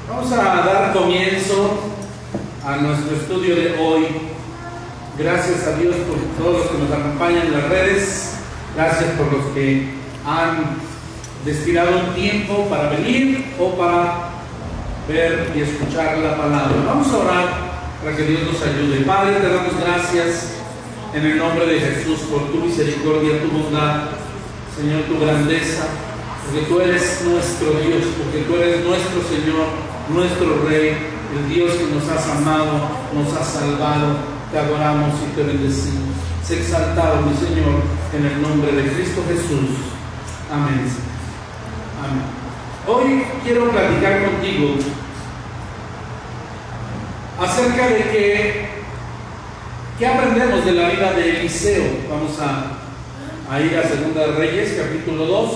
Vamos a dar comienzo a nuestro estudio de hoy. Gracias a Dios por todos los que nos acompañan en las redes. Gracias por los que han destinado un tiempo para venir o para ver y escuchar la palabra. Vamos a orar para que Dios nos ayude. Padre, te damos gracias en el nombre de Jesús por tu misericordia, tu bondad, Señor, tu grandeza, porque tú eres nuestro Dios, porque tú eres nuestro Señor, nuestro Rey, el Dios que nos has amado, nos has salvado. Te adoramos y te bendecimos. Sé exaltado, mi Señor, en el nombre de Cristo Jesús. Amén. Amén. Hoy quiero platicar contigo acerca de qué aprendemos de la vida de Eliseo. Vamos a ir a 2 Reyes, capítulo 2.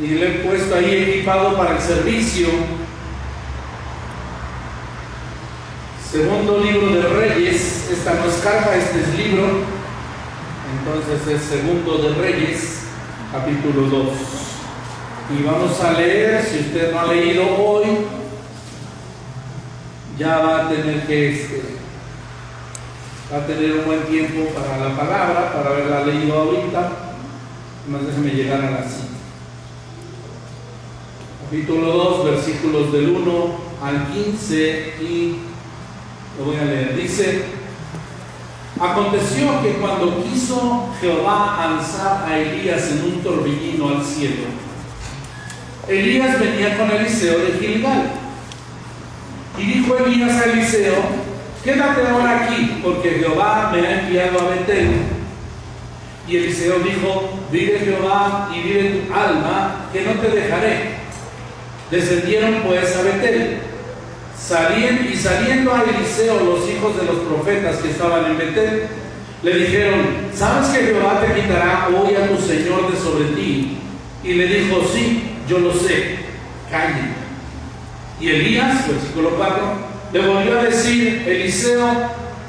Y le he puesto ahí equipado para el servicio. Segundo libro de Reyes. Esta no es carta, este es libro. Entonces es Segundo de Reyes, capítulo 2. Y vamos a leer, si usted no ha leído hoy, ya va a tener un buen tiempo para la palabra, para haberla leído ahorita. Más déjeme llegar a la cita. Capítulo 2, versículos del 1 al 15, y lo voy a leer. Dice: aconteció que cuando quiso Jehová alzar a Elías en un torbellino al cielo, Elías venía con Eliseo de Gilgal. Y dijo Elías a Eliseo: quédate ahora aquí, porque Jehová me ha enviado a Betel. Y Eliseo dijo: vive Jehová y vive tu alma, que no te dejaré. Descendieron pues a Betel. Saliendo a Eliseo los hijos de los profetas que estaban en Betel, le dijeron: ¿sabes que Jehová te quitará hoy a tu señor de sobre ti? Y le dijo: sí, yo lo sé, calle. Y Elías, versículo 4, le volvió a decir: Eliseo,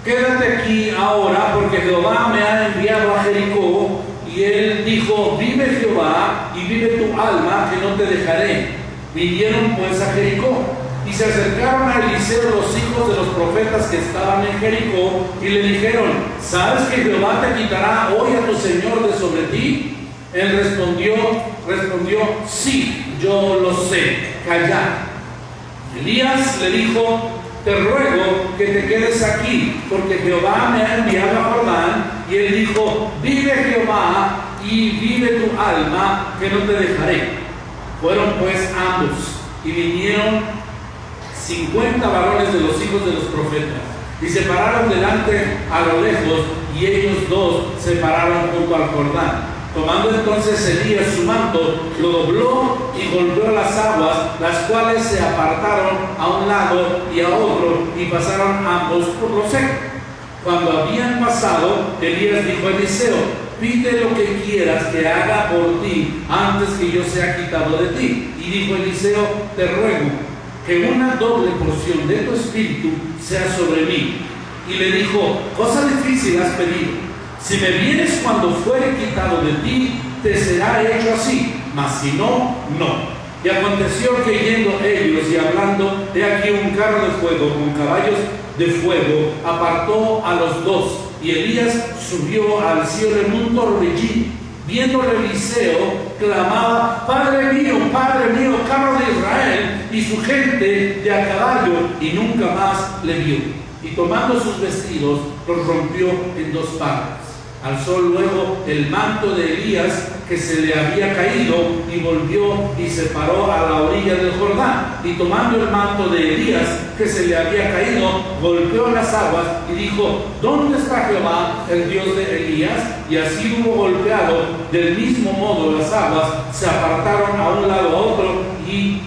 quédate aquí ahora, porque Jehová me ha enviado a Jericó. Y él dijo: vive Jehová y vive tu alma, que no te dejaré. Vinieron pues a Jericó, y se acercaron a Eliseo los hijos de los profetas que estaban en Jericó, y le dijeron: ¿sabes que Jehová te quitará hoy a tu señor de sobre ti? Él respondió: sí, yo lo sé, callad. Elías le dijo: te ruego que te quedes aquí, porque Jehová me ha enviado a Jordán. Y él dijo: vive Jehová y vive tu alma, que no te dejaré. Fueron pues ambos, y vinieron 50 varones de los hijos de los profetas, y se pararon delante a lo lejos, y ellos dos se pararon junto al Jordán. Tomando entonces Elías su manto, lo dobló y golpeó las aguas, las cuales se apartaron a un lado y a otro, y pasaron ambos por lo seco. Cuando habían pasado, Elías dijo a Eliseo: pide lo que quieras que haga por ti antes que yo sea quitado de ti. Y dijo Eliseo: te ruego que una doble porción de tu espíritu sea sobre mí. Y le dijo: cosa difícil has pedido. Si me vienes cuando fuere quitado de ti, te será hecho así, mas si no, no. Y aconteció que yendo ellos y hablando, he aquí un carro de fuego con caballos de fuego apartó a los dos, y Elías subió al cielo en un torbellino. Viendo Eliseo, clamaba: Padre mío, carro de Israel y su gente de a caballo, y nunca más le vio. Y tomando sus vestidos, los rompió en dos partes. Alzó luego el manto de Elías que se le había caído, y volvió y se paró a la orilla del Jordán. Y tomando el manto de Elías que se le había caído, golpeó las aguas y dijo: ¿dónde está Jehová, el Dios de Elías? Y así hubo golpeado. Del mismo modo las aguas se apartaron a un lado a otro, y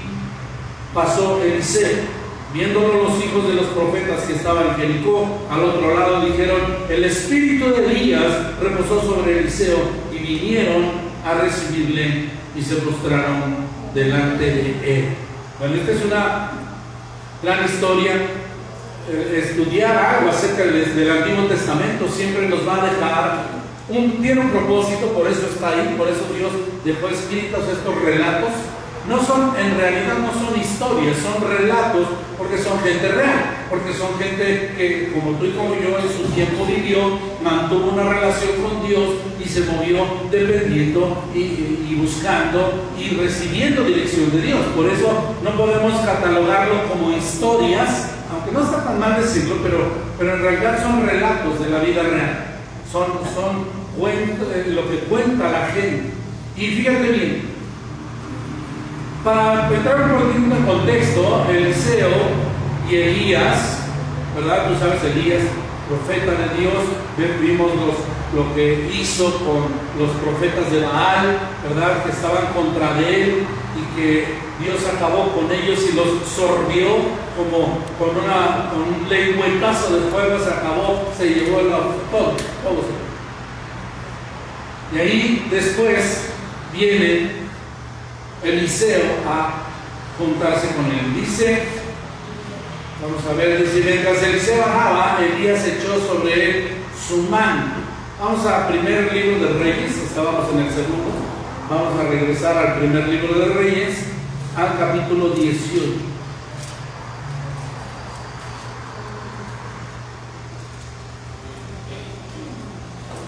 pasó Eliseo. Viéndolo los hijos de los profetas que estaban en Jericó al otro lado, dijeron: el espíritu de Elías reposó sobre Eliseo. Y vinieron a recibirle y se postraron delante de él. Bueno, esta es una gran historia. Estudiar algo acerca del Antiguo Testamento siempre nos va a dejar tiene un propósito, por eso está ahí, por eso Dios dejó escritos estos relatos. en realidad no son historias, son relatos, porque son gente real, porque son gente que, como tú y como yo, en su tiempo vivió, mantuvo una relación con Dios y se movió dependiendo y buscando y recibiendo dirección de Dios. Por eso no podemos catalogarlo como historias, aunque no está tan mal decirlo, pero en realidad son relatos de la vida real, son lo que cuenta la gente. Y fíjate bien, para entrar un poquito en contexto, Eliseo y Elías, ¿verdad? Tú sabes, Elías, profeta de Dios, vimos lo que hizo con los profetas de Baal, ¿verdad? Que estaban contra de él y que Dios acabó con ellos y los sorbió como con un lengüetazo de fuego, se acabó, se llevó todo. Y ahí después viene Eliseo a juntarse con él. Dice, vamos a ver, dice, mientras Eliseo bajaba, Elías echó sobre él su manto. Vamos al primer libro de Reyes, estábamos en el segundo. Vamos a regresar al primer libro de Reyes, al capítulo 18.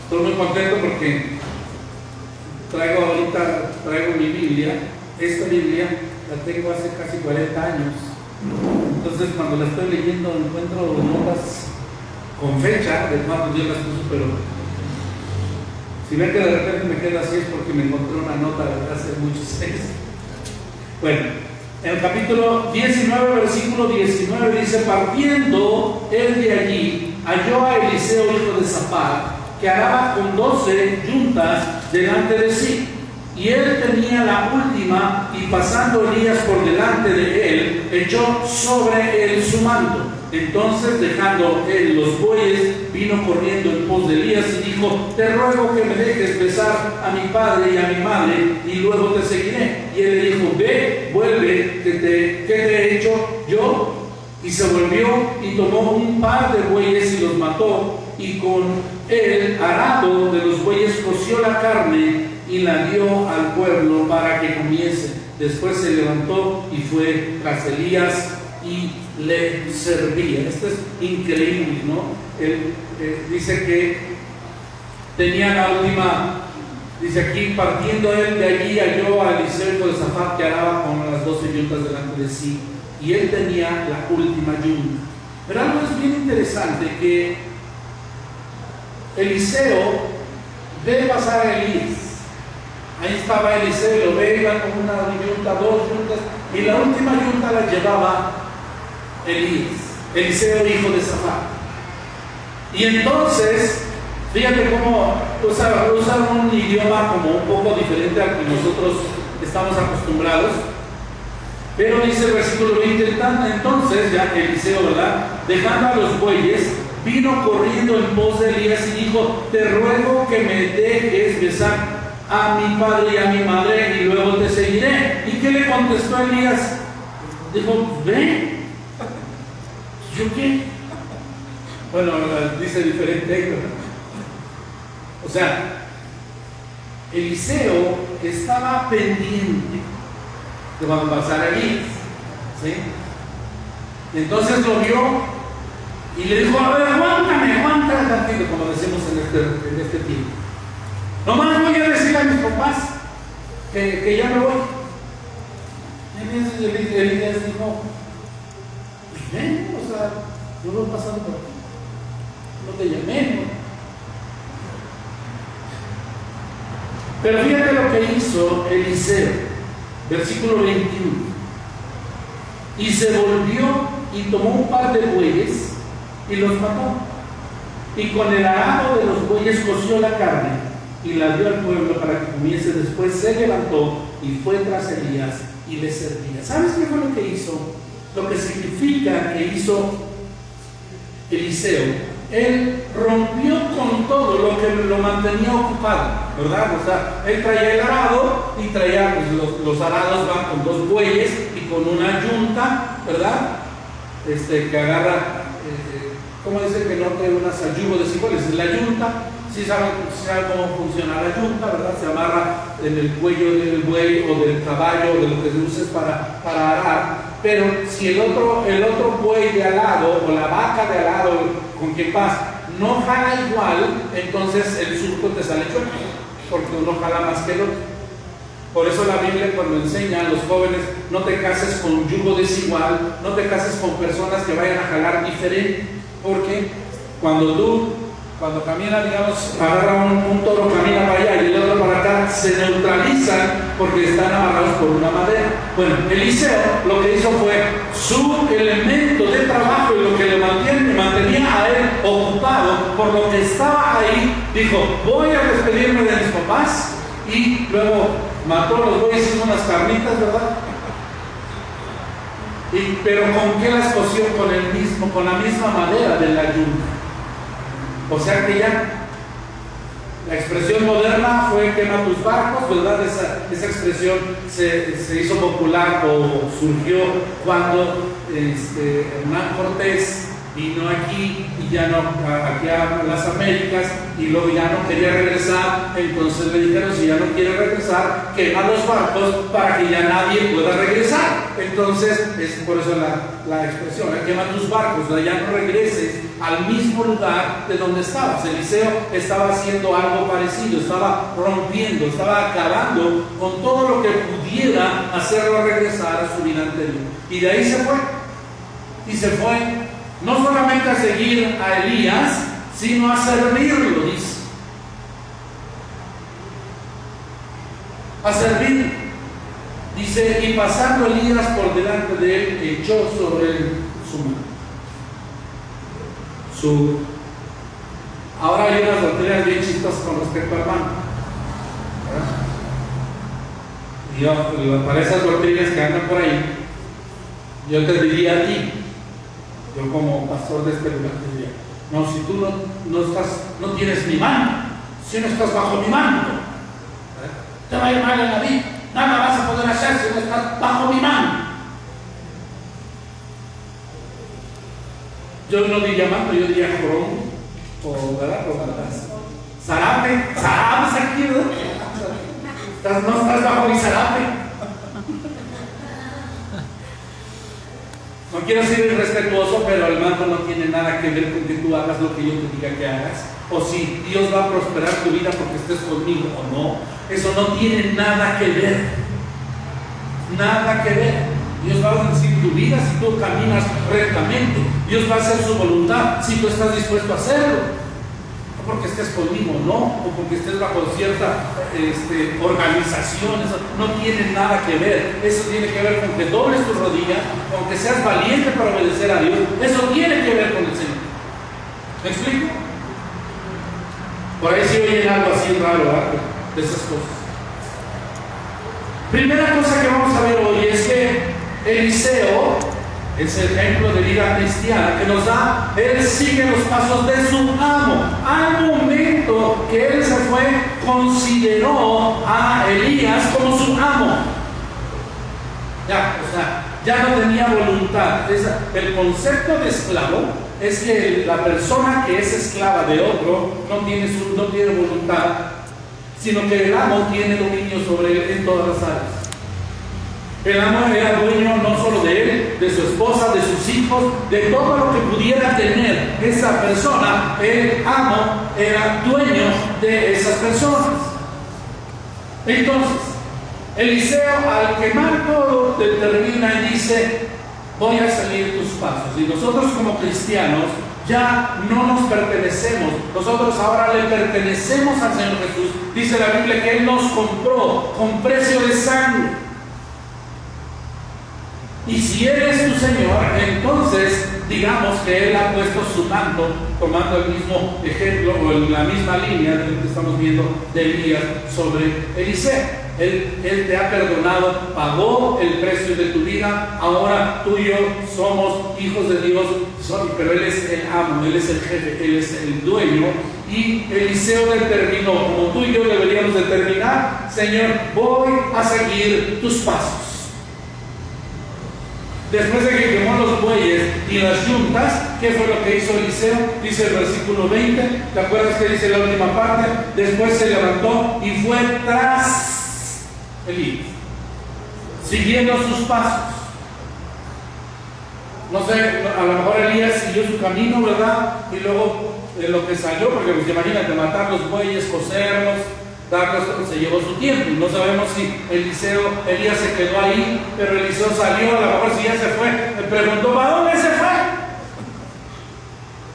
Estoy muy contento porque traigo mi Biblia. Esta Biblia la tengo hace casi 40 años. Entonces, cuando la estoy leyendo, encuentro notas con fecha de cuando Dios las puso, pero si ven que de repente me queda así es porque me encontré una nota de hace muchos años. Bueno, en el capítulo 19, versículo 19 dice: partiendo él de allí, halló a Eliseo, hijo de Safat, que araba con 12 yuntas delante de sí. Y él tenía la última, y pasando Elías por delante de él, echó sobre él su manto. Entonces, dejando él los bueyes, vino corriendo en pos de Elías y dijo: te ruego que me dejes besar a mi padre y a mi madre, y luego te seguiré. Y él le dijo: ve, vuelve, ¿qué te he hecho yo? Y se volvió y tomó un par de bueyes y los mató, y con el arado de los bueyes coció la carne y la dio al pueblo para que comiese. Después se levantó y fue tras Elías y le servía. Esto es increíble, ¿no? Él dice que tenía la última, dice aquí, partiendo él de allí, halló a Eliseo, hijo de Safat, que araba con las 12 yuntas delante de sí, y él tenía la última yunta. Pero algo es bien interesante, que Eliseo ve pasar a Elías. Ahí estaba Eliseo, lo ve, iba con una yunta, 2 yuntas, y la última yunta la llevaba Eliseo, hijo de Safat. Y entonces, fíjate cómo usan un idioma como un poco diferente al que nosotros estamos acostumbrados. Pero dice el versículo 20, entonces ya Eliseo, ¿verdad?, dejando a los bueyes, vino corriendo en pos de Elías y dijo: te ruego que me dejes besar a mi padre y a mi madre, y luego te seguiré. ¿Y qué le contestó Elías? Dijo: ve. ¿Yo qué? Bueno, dice diferente. O sea, Eliseo estaba pendiente de cuando pasara Elías, ¿sí? Entonces lo vio y le dijo: a ver, aguántame tantito, como decimos en este tiempo. Nomás voy a decirle a mis papás que ya me voy. Elías dijo: pues ven, o sea, yo voy pasando por aquí, no te llamé, ¿no? Pero fíjate lo que hizo Eliseo, versículo 21. Y se volvió y tomó un par de bueyes y los mató, y con el arado de los bueyes coció la carne y la dio al pueblo para que comiese. Después se levantó y fue tras Elías y le servía. ¿Sabes qué fue lo que hizo? Lo que significa que hizo Eliseo. Él rompió con todo lo que lo mantenía ocupado, ¿verdad? O sea, él traía el arado y traía, pues, los arados van con 2 bueyes y con una yunta, ¿verdad? Que agarra ¿cómo dice que no te unas al yugo desiguales? La yunta, si saben cómo funciona la yunta, ¿verdad? Se amarra en el cuello del buey o del caballo o de lo que se usa para arar. Pero si el otro buey de al lado o la vaca de al lado con quien vas no jala igual, entonces el surco te sale chueco, porque uno jala más que el otro. Por eso la Biblia, cuando enseña a los jóvenes, no te cases con yugo desigual, no te cases con personas que vayan a jalar diferente, porque cuando camina, digamos, agarra un toro, camina para allá y el otro para acá, se neutralizan porque están amarrados por una madera. Bueno, Eliseo lo que hizo fue su elemento de trabajo y lo que le mantenía a él ocupado, por lo que estaba ahí, dijo: voy a despedirme de mis papás, y luego mató a los bueyes, hizo unas carnitas, ¿verdad? Pero ¿con qué las coció? Con la misma madera de la yunta. O sea que ya la expresión moderna fue quema tus barcos, ¿verdad? Esa expresión se hizo popular o surgió cuando Hernán Cortés vino aquí y ya no, aquí a las Américas, y luego ya no quería regresar. Entonces le dijeron: si ya no quiere regresar, quema los barcos para que ya nadie pueda regresar. Entonces es por eso la expresión: quema tus barcos, ya no regreses al mismo lugar de donde estabas. Eliseo estaba haciendo algo parecido, estaba rompiendo, estaba acabando con todo lo que pudiera hacerlo regresar a su vida anterior. Y de ahí se fue. Y se fue no solamente a seguir a Elías, sino a servirlo, dice. A servir. Dice: y pasando Elías por delante de él, echó sobre él su mano. Ahora hay unas doctrinas bien chistosas con respecto al mano. Y para esas doctrinas que andan por ahí, yo te diría a ti, yo como pastor de este lugar, te diría: no, si tú no tienes mi mano, si no estás bajo mi mano, te va a ir mal en la vida, nada vas a poder hacer si no estás bajo mi mano. Yo no diría mano, yo diría jorón, o ¿verdad? Zarape aquí, ¿verdad? No estás bajo mi zarape. No quiero ser irrespetuoso, pero el mando no tiene nada que ver con que tú hagas lo que yo te diga que hagas, o si Dios va a prosperar tu vida porque estés conmigo o no. Eso no tiene nada que ver. Nada que ver. Dios va a bendecir tu vida si tú caminas rectamente. Dios va a hacer su voluntad si tú estás dispuesto a hacerlo. No porque estés conmigo, no, o porque estés bajo cierta organización. Eso no tiene nada que ver. Eso tiene que ver con que dobles tus rodillas, con que seas valiente para obedecer a Dios. Eso tiene que ver con el Señor. ¿Me explico? Por ahí sí oyen algo así raro, ¿verdad? De esas cosas. Primera cosa que vamos a ver hoy es que Eliseo es el ejemplo de vida cristiana que nos da. Él sigue los pasos de su amo. Al momento que él se fue, consideró a Elías como su amo. Ya no tenía voluntad. El concepto de esclavo es que la persona que es esclava de otro no tiene voluntad, sino que el amo tiene dominio sobre él en todas las áreas. El amo era dueño no solo de él, de su esposa, de sus hijos, de todo lo que pudiera tener esa persona. El amo era dueño de esas personas. Entonces, Eliseo, al quemar todo, determina y dice: voy a seguir tus pasos. Y nosotros como cristianos ya no nos pertenecemos. Nosotros ahora le pertenecemos al Señor Jesús. Dice la Biblia que Él nos compró con precio de sangre. Y si Él es tu Señor, entonces digamos que Él ha puesto su manto, tomando el mismo ejemplo o en la misma línea de lo que estamos viendo de Elías sobre Eliseo. Él te ha perdonado, pagó el precio de tu vida. Ahora tú y yo somos hijos de Dios, pero Él es el amo, Él es el jefe, Él es el dueño. Y Eliseo determinó, como tú y yo deberíamos determinar: Señor, voy a seguir tus pasos. Después de que quemó los bueyes y las yuntas, ¿qué fue lo que hizo Eliseo? Dice el versículo 20, ¿te acuerdas que dice la última parte? Después se levantó y fue tras Elías, siguiendo sus pasos. No sé, a lo mejor Elías siguió su camino, ¿verdad? Y luego en lo que salió, porque pues imagínate, matar los bueyes, coserlos, darlos, se llevó su tiempo. No sabemos si Elías se quedó ahí, pero Eliseo salió, a lo mejor si ya se fue, le preguntó, ¿para dónde se fue?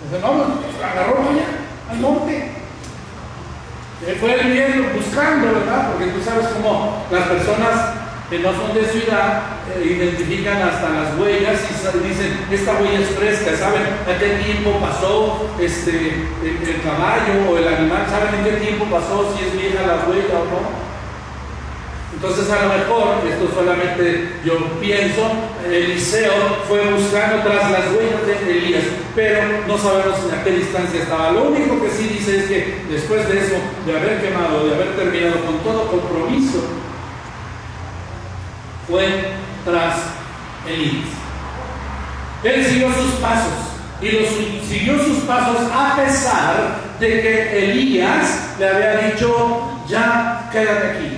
Dice, no, pues agarró allá, al monte. Fue él viendo, buscando, ¿verdad? Porque tú sabes cómo las personas que no son de ciudad identifican hasta las huellas y dicen, esta huella es fresca, saben a qué tiempo pasó el caballo o el animal, saben en qué tiempo pasó, si es vieja la huella o no. Entonces a lo mejor, esto solamente yo pienso, Eliseo fue buscando tras las huellas de Elías, pero no sabemos a qué distancia estaba. Lo único que sí dice es que después de eso, de haber quemado, de haber terminado con todo compromiso, fue tras Elías. Él siguió sus pasos y siguió sus pasos a pesar de que Elías le había dicho, ya quédate aquí.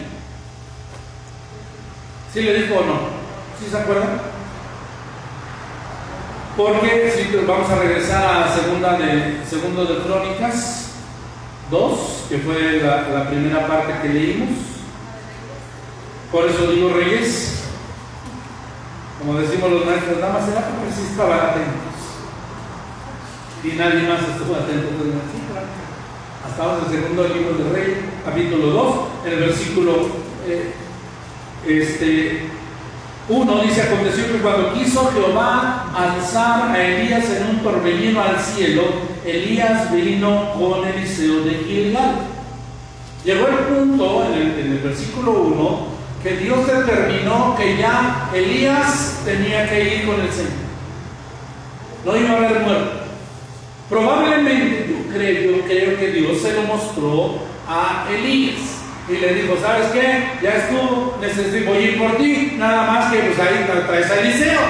¿Sí le dijo o no? ¿Sí se acuerdan? Porque si vamos a regresar a segundo de Crónicas 2, que fue la primera parte que leímos. Por eso digo, Reyes, como decimos los maestros, nada más era porque sí estaban atentos y nadie más estuvo atento. Hasta ahora el segundo libro de Reyes, capítulo 2, en el versículo 1 dice: aconteció que cuando quiso Jehová alzar a Elías en un torbellino al cielo, Elías vino con Eliseo de Gilgal. Llegó el punto en el versículo 1 que Dios determinó que ya Elías tenía que ir con el Señor. No iba a haber muerto. Probablemente, yo creo que Dios se lo mostró a Elías y le dijo, ¿sabes qué? Ya estuvo, voy a ir por ti, nada más que pues ahí traes a Eliseo.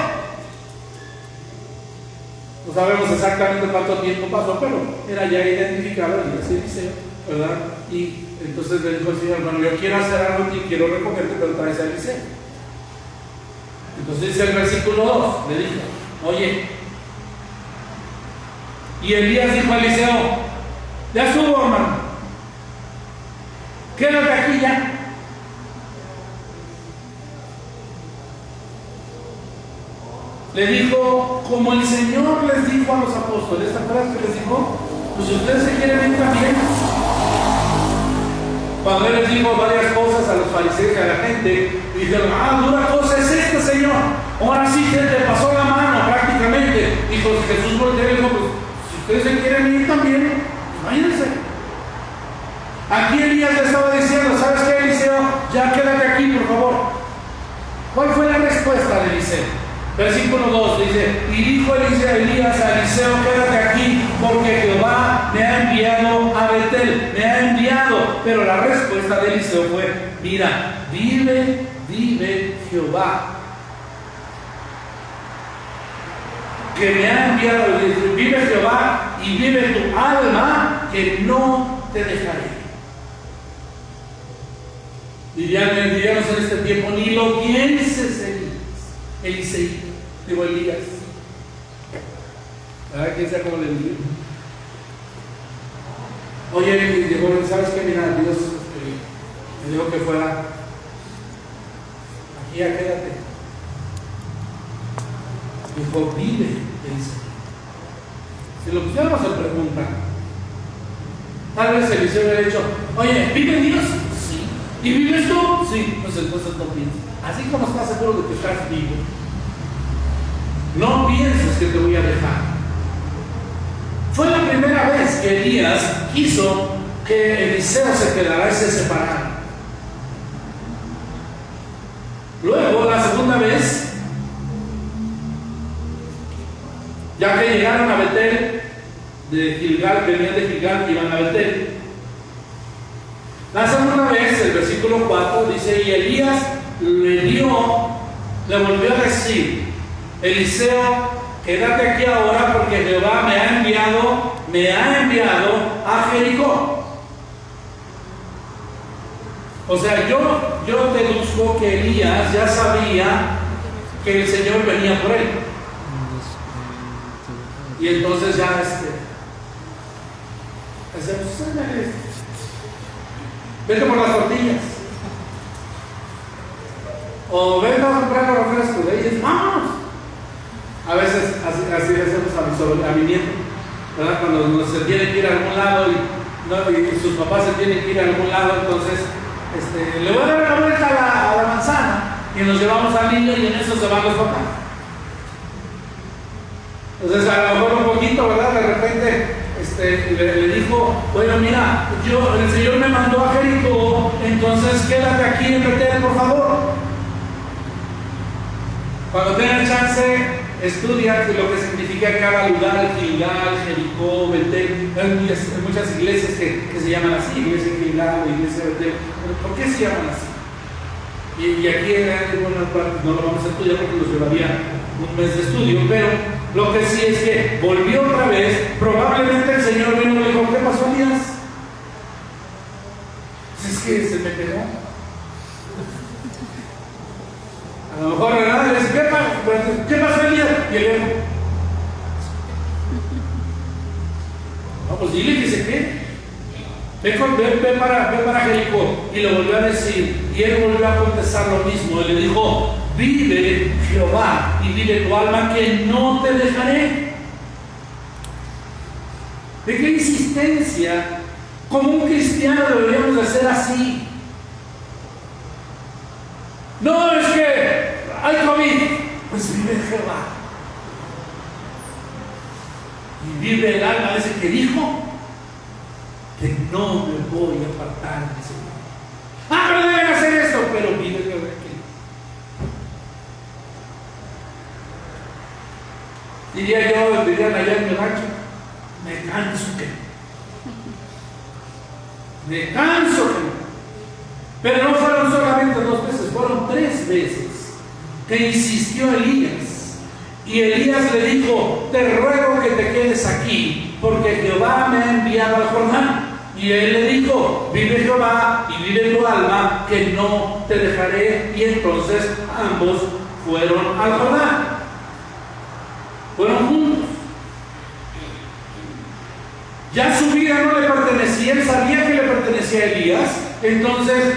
No sabemos exactamente cuánto tiempo pasó, pero era ya identificado Eliseo, ¿verdad? Y entonces le dijo al Señor, bueno, yo quiero hacer algo y quiero recogerte, pero traes a Eliseo. Entonces dice el versículo 2, le dijo, oye, y Elías dijo a Eliseo, ya estuvo, hermano, quédate aquí ya. Le dijo, como el Señor les dijo a los apóstoles, ¿te acuerdas que les dijo? Pues si ustedes se quieren ir también. Cuando Él les dijo varias cosas a los fariseos y a la gente, dijeron, dura cosa es esta, Señor. Ahora sí que te pasó la mano prácticamente. Y pues Jesús volteó y dijo, pues si ustedes se quieren ir también, váyanse. Aquí Elías le estaba diciendo, ¿sabes qué, Eliseo? Ya quédate aquí, por favor. ¿Cuál fue la respuesta de Eliseo? Versículo 2 dice, y dijo Elías a Eliseo, quédate aquí, porque Jehová me ha enviado a Betel, me ha enviado. Pero la respuesta de Eliseo fue, mira, vive Jehová, que me ha enviado, vive Jehová y vive tu alma, que no te dejaré. Diríamos en este tiempo, ni lo pienses, Elías. ¿Verdad? ¿Quién sabe cómo le digo? Oye, dijo, ¿sabes qué? Mira, Dios me dijo que fuera aquí, ya quédate. Dijo, vive, Eliseo. Si lo pusiéramos a preguntar, tal vez Eliseo hubiera dicho, oye, ¿vive Dios? Sí. ¿Y vives tú? Sí. Pues entonces no pienses. Así como estás seguro de que estás vivo, no pienses que te voy a dejar. Fue la primera vez que Elías quiso que Eliseo se quedara y se separara. Luego, la segunda vez, ya que llegaron a Betel, de Gilgal, venían de Gilgal y iban a Betel. La segunda vez, el versículo 4 dice, y Elías le volvió a decir, Eliseo, quédate aquí ahora porque Jehová me ha enviado a Jericó. O sea, yo deduzco que Elías ya sabía que el Señor venía por él. Y entonces ya vete por las tortillas. O vete a comprar los refrescos. De ellos, vámonos. A veces así le hacemos a mi nieto, ¿verdad? Cuando se tiene que ir a algún lado y sus papás se tienen que ir a algún lado, entonces le voy a dar la vuelta a la manzana y nos llevamos al niño y en eso se van los papás. Entonces a lo mejor un poquito, ¿verdad? De repente le dijo, bueno, mira, el Señor me mandó a Jericó, entonces quédate aquí en Betel, por favor. Cuando tengas chance, estudia lo que significa cada lugar, Gilgal, Jericó, Betel. Hay muchas iglesias que se llaman así, iglesia Gilgal, iglesia Betel. ¿Por qué se llaman así? Y aquí en algunas partes no lo vamos a estudiar porque nos llevaría un mes de estudio, pero lo que sí es que volvió otra vez. Probablemente el Señor vino y le dijo, ¿qué pasó, Elías? Pues es que se me pegó. A lo mejor le dice, ¿qué pasó, Elías? Y él dijo, no, pues dile que se quede. Ve para Jericó. Y lo volvió a decir. Y él volvió a contestar lo mismo. Él le dijo, vive Jehová y vive tu alma que no te dejaré. ¿De qué insistencia? Como un cristiano deberíamos de ser así. No, es que hay COVID. Pues vive Jehová. Y vive el alma de ese que dijo que no me voy a apartar de Señor. Pero deben hacer esto, pero vive Jehová. Dirían allá en mi rancho, me canso que. Pero no fueron solamente 2 veces, fueron 3 veces que insistió Elías. Y Elías le dijo, te ruego que te quedes aquí, porque Jehová me ha enviado al Jordán. Y él le dijo, vive Jehová y vive tu alma, que no te dejaré. Y entonces ambos fueron al Jordán. Fueron juntos. Ya su vida no le pertenecía, él sabía que le pertenecía a Elías, entonces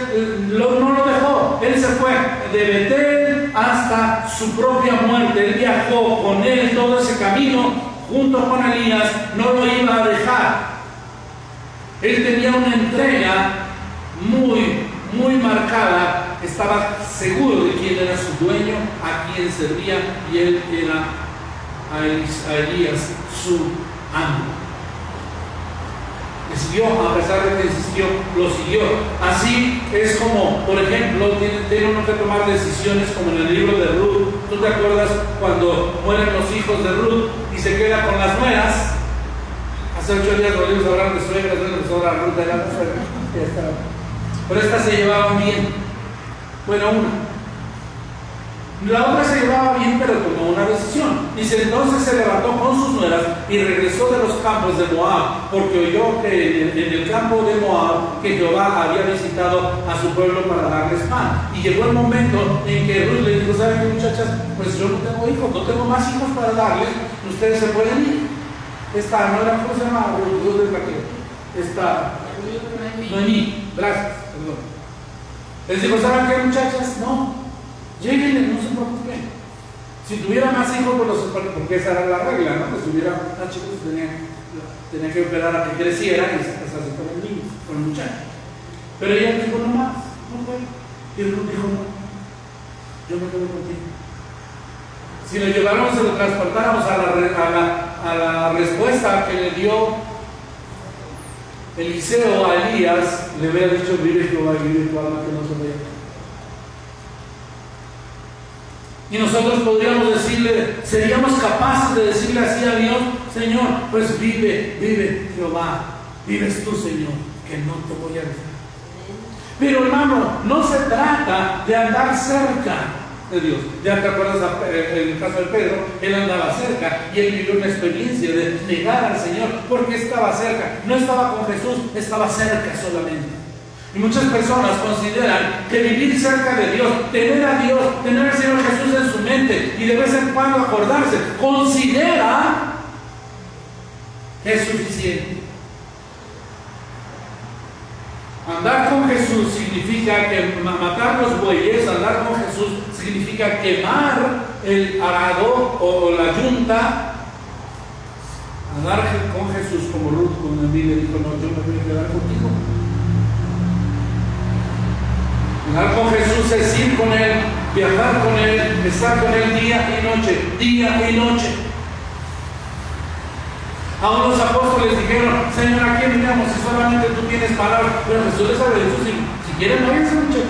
no lo dejó. Él se fue de Betel hasta su propia muerte. Él viajó con él todo ese camino junto con Elías, no lo iba a dejar. Él tenía una entrega muy marcada, estaba seguro de quién era su dueño, a quién servía, y él era a Elías su amo. Le siguió, a pesar de que insistió, lo siguió. Así es como, por ejemplo, tiene uno que tomar decisiones como en el libro de Ruth. ¿Tú te acuerdas cuando mueren los hijos de Ruth y se queda con las nueras? Hace 8 días volvimos a hablar de suegras, ahora Ruth de la suegra. Pero estas se llevaban bien. Bueno, una. La otra se llevaba bien, pero tomó una decisión. Dice, entonces se levantó con sus nueras y regresó de los campos de Moab, porque oyó que en el campo de Moab que Jehová había visitado a su pueblo para darles pan. Y llegó el momento en que Ruth le dijo, ¿saben qué, muchachas? Pues yo no tengo hijos, no tengo más hijos para darles, ustedes se pueden ir. Esta no era, ¿cómo se llama? Ruth es la que esta Noemí, gracias, perdón. Les dijo, ¿saben qué, muchachas? No, lleguen, no se preocupen. Si tuviera más hijos, porque esa era la regla, ¿no? Que si hubiera más chicos, tenían que esperar a que crecieran y se casasen con el niño, con el muchacho. Pero ella dijo, no más, no puedo. Y Ruth dijo, no, yo me quedo contigo. Si lo lleváramos, se lo transportáramos a la respuesta que le dio Eliseo a Elías, le hubiera dicho, vive Jehová y vive tu alma, que no se vaya. Y nosotros podríamos decirle, seríamos capaces de decirle así a Dios, Señor, pues vive Jehová, vives tú, Señor, que no te voy a dejar. Pero hermano, no se trata de andar cerca, de Dios. Ya te acuerdas en el caso de Pedro, él andaba cerca y él vivió una experiencia de negar al Señor porque estaba cerca. No estaba con Jesús, estaba cerca solamente. Y muchas personas consideran que vivir cerca de Dios, tener a Dios, tener al Señor Jesús en su mente y de vez en cuando acordarse, considera que es suficiente. Andar con Jesús significa que matar los bueyes. Andar con Jesús significa quemar el arado o la yunta. Andar con Jesús, como Ruth con Noemí le dijo: no, yo me voy a quedar contigo. Andar con Jesús es ir con Él, viajar con Él, estar con Él día y noche, día y noche. Aún los apóstoles dijeron: Señor, ¿a quién miramos si solamente tú tienes palabras? Pero Jesús les habla: si quieren, váyanse, muchachos.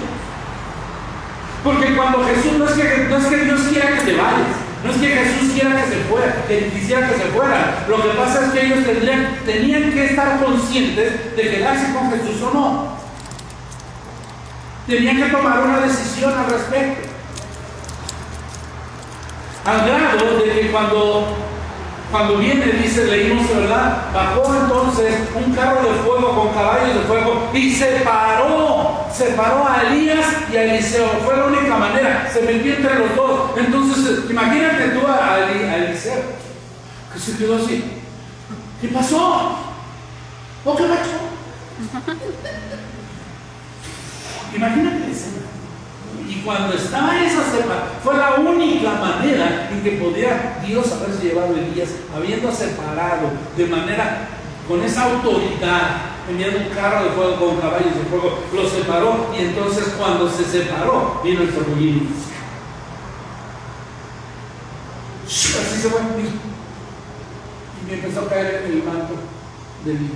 Porque cuando Jesús, no es que Dios quiera que te vayas, no es que Jesús quiera que se fuera, que quisiera que se fueran. Lo que pasa es que ellos tenían que estar conscientes de quedarse con Jesús o no. Tenían que tomar una decisión al respecto. Al grado de que cuando viene, dice, leímos, ¿verdad? Bajó entonces un carro de fuego con caballos de fuego y separó a Elías y a Eliseo. Fue la única manera, se metió entre los dos. Entonces, imagínate tú a Eliseo, que se quedó así. ¿Qué pasó? ¿O qué pasó? Imagínate eso. Y cuando estaba esa separación, fue la única manera en que podía Dios haberse llevado a Elías, habiendo separado de manera, con esa autoridad, enviando un carro de fuego con caballos de fuego, lo separó. Y entonces cuando se separó, vino el torbellino. Así se fue. Y me empezó a caer el manto de Elías.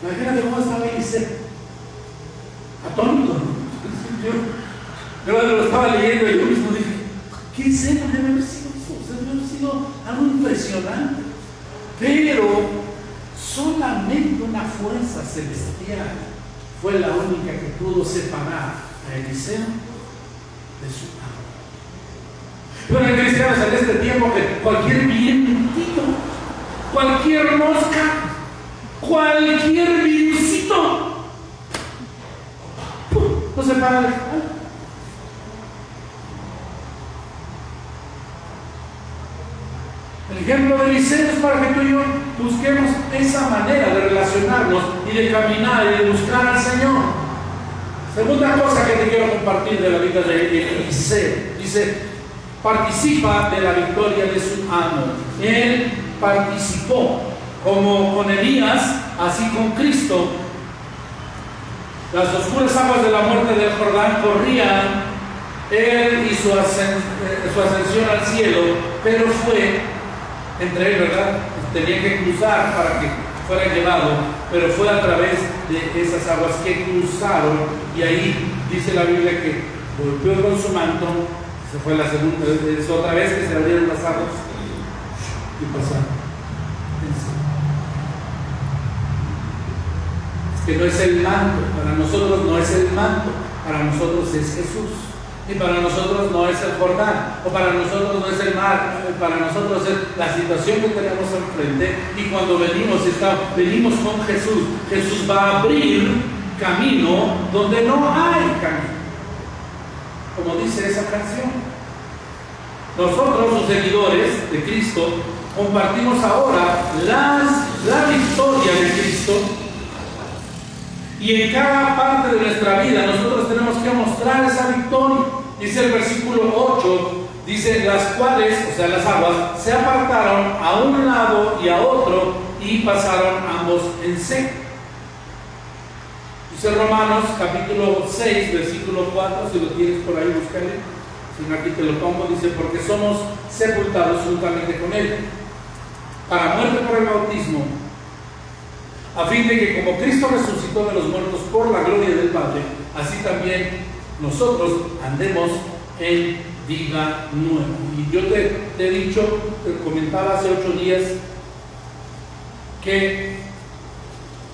Imagínate cómo estaba Eliseo. Atónito, ¿no? Yo lo estaba leyendo y yo mismo dije: ¿qué escena debe haber sido eso? O sea, debe haber sido algo impresionante. Pero solamente una fuerza celestial fue la única que pudo separar a Eliseo de su amo. Pero hay cristianos en este tiempo que cualquier vientito, cualquier mosca, cualquier virusito no se para de jugar. El ejemplo de Eliseo es para que tú y yo busquemos esa manera de relacionarnos y de caminar y de buscar al Señor. Segunda cosa que te quiero compartir de la vida de Eliseo: dice, participa de la victoria de su amo. Él participó, como con Elías, así con Cristo. Las oscuras aguas de la muerte del Jordán corrían, él y su ascensión al cielo, pero fue entre él, ¿verdad? Tenía que cruzar para que fuera llevado, pero fue a través de esas aguas que cruzaron, y ahí dice la Biblia que golpeó con su manto. Se fue la segunda, es otra vez que se abrieron las aguas y pasaron. Que no es el manto, para nosotros no es el manto, para nosotros es Jesús, y para nosotros no es el Jordán, o para nosotros no es el mar, para nosotros es la situación que tenemos enfrente. Y cuando venimos con Jesús, Jesús va a abrir camino donde no hay camino, como dice esa canción. Nosotros, sus seguidores de Cristo, compartimos ahora la victoria de Cristo. Y en cada parte de nuestra vida nosotros tenemos que mostrar esa victoria. Dice el versículo 8, dice, las cuales, o sea, las aguas, se apartaron a un lado y a otro y pasaron ambos en seco. Dice Romanos capítulo 6, versículo 4, si lo tienes por ahí, búscale. Si no, aquí te lo pongo. Dice, porque somos sepultados juntamente con Él para muerte por el bautismo, a fin de que como Cristo resucitó de los muertos por la gloria del Padre, así también nosotros andemos en vida nueva. Y yo te he dicho, te comentaba hace 8 días, que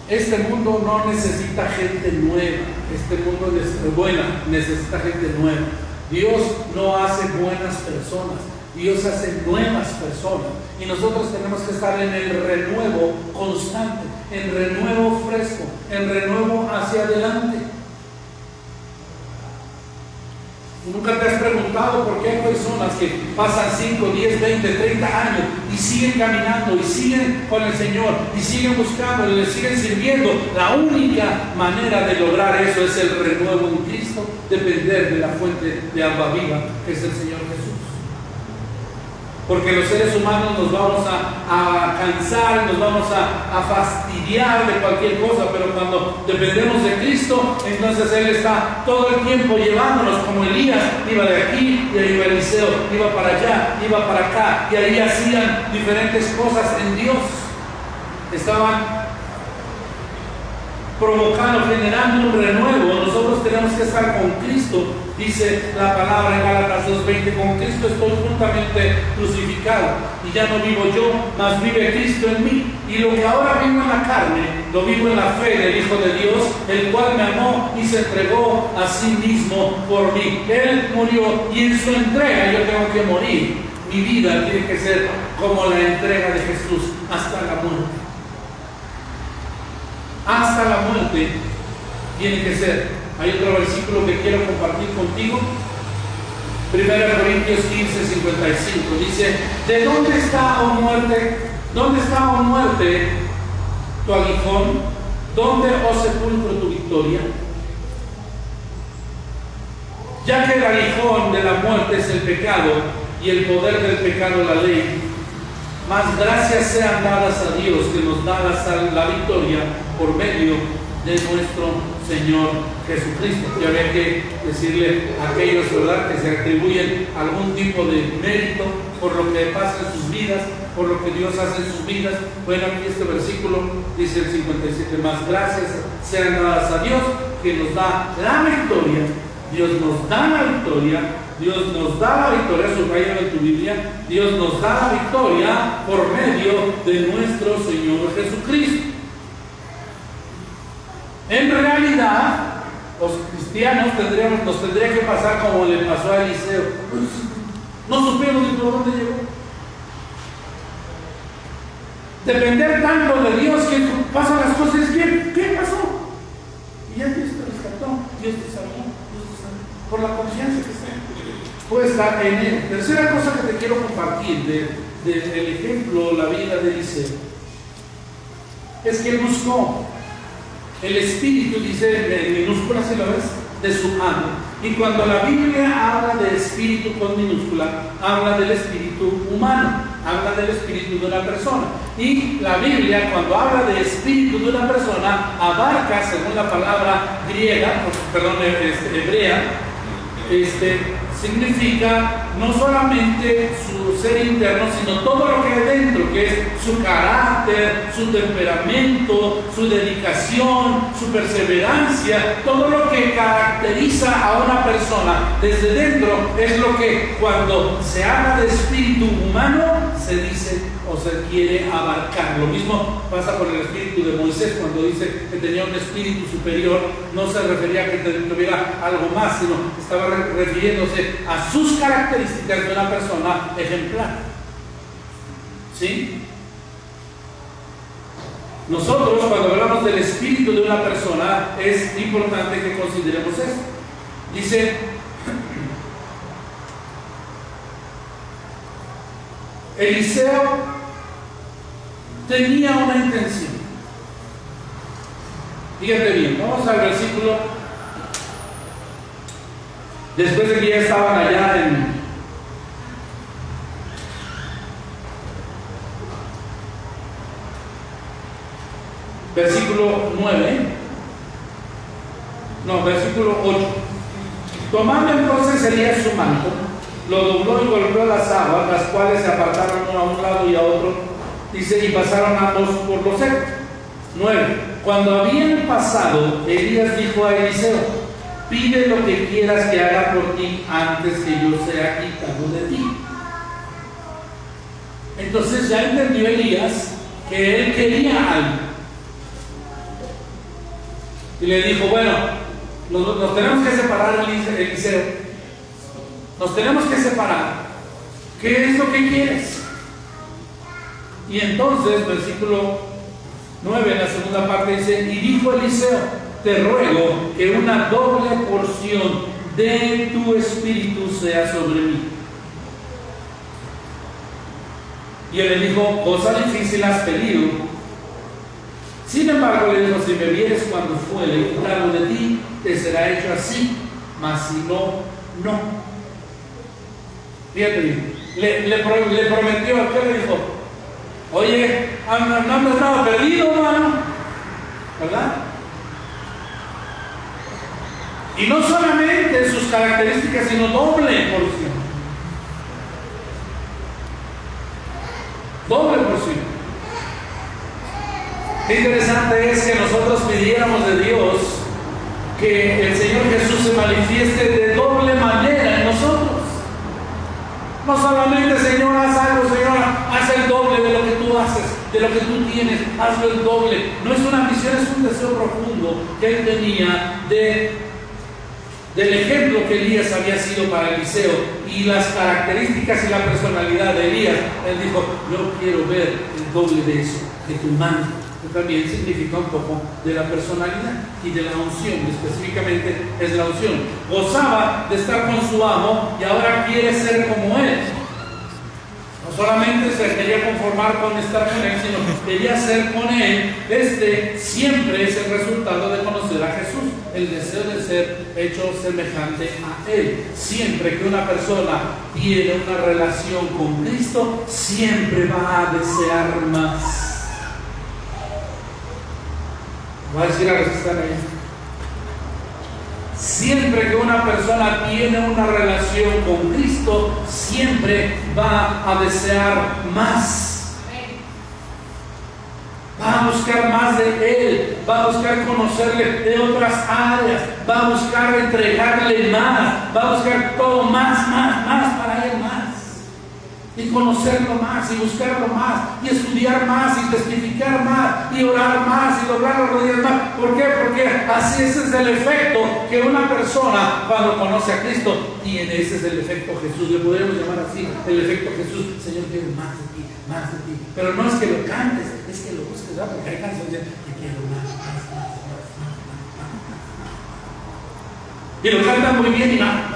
este mundo no necesita gente nueva. este mundo es buena, necesita gente nueva. Dios no hace buenas personas, Dios hace nuevas personas. Y nosotros tenemos que estar en el renuevo constante, en renuevo fresco, en renuevo hacia adelante. ¿Nunca te has preguntado por qué hay personas que pasan 5, 10, 20, 30 años y siguen caminando y siguen con el Señor y siguen buscando y le siguen sirviendo? La única manera de lograr eso es el renuevo en Cristo, depender de la fuente de agua viva que es el Señor Jesús. Porque los seres humanos nos vamos a cansar, nos vamos a fastidiar de cualquier cosa, pero cuando dependemos de Cristo, entonces Él está todo el tiempo llevándonos, como Elías, iba de aquí, y ahí iba Eliseo, iba para allá, iba para acá, y ahí hacían diferentes cosas en Dios. Estaban provocando, generando un renuevo. Nosotros tenemos que estar con Cristo. Dice la palabra en Gálatas 2:20, con Cristo estoy juntamente crucificado, y ya no vivo yo, mas vive Cristo en mí. Y lo que ahora vivo en la carne, lo vivo en la fe del Hijo de Dios, el cual me amó y se entregó a sí mismo por mí. Él murió, y en su entrega yo tengo que morir. Mi vida tiene que ser como la entrega de Jesús hasta la muerte. Hasta la muerte tiene que ser. Hay otro versículo que quiero compartir contigo. 1 Corintios 15:55 dice: ¿de dónde está, oh muerte? ¿Dónde está, oh muerte, tu aguijón? ¿Dónde, oh sepulcro, tu victoria? Ya que el aguijón de la muerte es el pecado y el poder del pecado la ley, mas gracias sean dadas a Dios que nos da la victoria por medio de nuestro Señor Jesucristo. Y habría que decirle a aquellos, ¿verdad?, que se atribuyen algún tipo de mérito por lo que pasa en sus vidas, por lo que Dios hace en sus vidas. Bueno, aquí este versículo dice el 57, más gracias sean dadas a Dios que nos da la victoria. Dios nos da la victoria, Dios nos da la victoria, subrayalo en tu Biblia, Dios nos da la victoria por medio de nuestro Señor Jesucristo. En realidad, los cristianos nos tendría que pasar como le pasó a Eliseo. No supieron ni por dónde llegó. Depender tanto de Dios que pasan las cosas bien. ¿Qué pasó? Y ya Dios te rescató, Dios te salvó, por la confianza que está. Puede estar en Él. Tercera cosa que te quiero compartir del ejemplo, la vida de Eliseo, es que él buscó el espíritu, dice en minúscula, si lo ves, de su amo. Y cuando la Biblia habla de espíritu con minúscula, habla del espíritu humano, habla del espíritu de una persona. Y la Biblia, cuando habla de espíritu de una persona, abarca, según la palabra griega, hebrea, significa no solamente su ser interno, sino todo lo que hay dentro, que es su carácter, su temperamento, su dedicación, su perseverancia, todo lo que caracteriza a una persona desde dentro es lo que cuando se habla de espíritu humano se dice o se quiere abarcar. Lo mismo pasa con el espíritu de Moisés, cuando dice que tenía un espíritu superior, no se refería a que tuviera algo más, sino estaba refiriéndose a sus características de una persona ejemplar. ¿Sí? Nosotros, cuando hablamos del espíritu de una persona, es importante que consideremos esto. Dice: Eliseo tenía una intención. Fíjate bien, vamos al versículo. Después de que ya estaban allá en versículo 9, no, versículo 8. Tomando entonces Elías su manto, lo dobló y golpeó las aguas, las cuales se apartaron uno a un lado y a otro. Dice, y pasaron ambos por lo seco. 9. Cuando habían pasado, Elías dijo a Eliseo: pide lo que quieras que haga por ti antes que yo sea quitado de ti. Entonces ya entendió Elías que él quería algo. Y le dijo: bueno, Nos tenemos que separar, Eliseo. Nos tenemos que separar. ¿Qué es lo que quieres? Y entonces, versículo 9, en la segunda parte dice: y dijo Eliseo, te ruego que una doble porción de tu espíritu sea sobre mí. Y él le dijo: cosa difícil has pedido. Sin embargo, le dijo: si me vieres cuando fuere quitado de ti, te será hecho así, mas si no, no. Fíjate bien, le prometió. ¿Qué le dijo? Oye, no andas nada perdido, hermano, ¿verdad? Y no solamente sus características, sino doble porción. Doble porción. Qué interesante es que nosotros pidiéramos de Dios que el Señor Jesús se manifieste de doble manera en nosotros. No solamente, Señor, haz algo, Señor, haz el doble de lo que tú haces, de lo que tú tienes, hazlo el doble. No es una ambición, es un deseo profundo que él tenía del ejemplo que Elías había sido para Eliseo y las características y la personalidad de Elías. Él dijo: yo quiero ver el doble de eso, de tu mano. Que también significa un poco de la personalidad y de la unción. Específicamente es la unción. Gozaba de estar con su amo y ahora quiere ser como él. No solamente se quería conformar con estar con él, sino quería ser con él. Siempre es el resultado de conocer a Jesús, el deseo de ser hecho semejante a él. Siempre que una persona tiene una relación con Cristo, siempre va a desear más. Voy a decir a los que están ahí: siempre que una persona tiene una relación con Cristo, siempre va a desear más. Va a buscar más de Él, va a buscar conocerle de otras áreas, va a buscar entregarle más, va a buscar todo más para Él, más. Y conocerlo más, y buscarlo más, y estudiar más, y testificar más, y orar más, y doblar las rodillas más. ¿Por qué? Porque así ese es el efecto que una persona, cuando conoce a Cristo, tiene. Ese es el efecto Jesús. Le podríamos llamar así, el efecto Jesús. Señor, quiero más de ti, más de ti. Pero no es que lo cantes, es que lo busques, ¿verdad? Porque hay canciones que quiero más. Y lo cantan muy bien y más.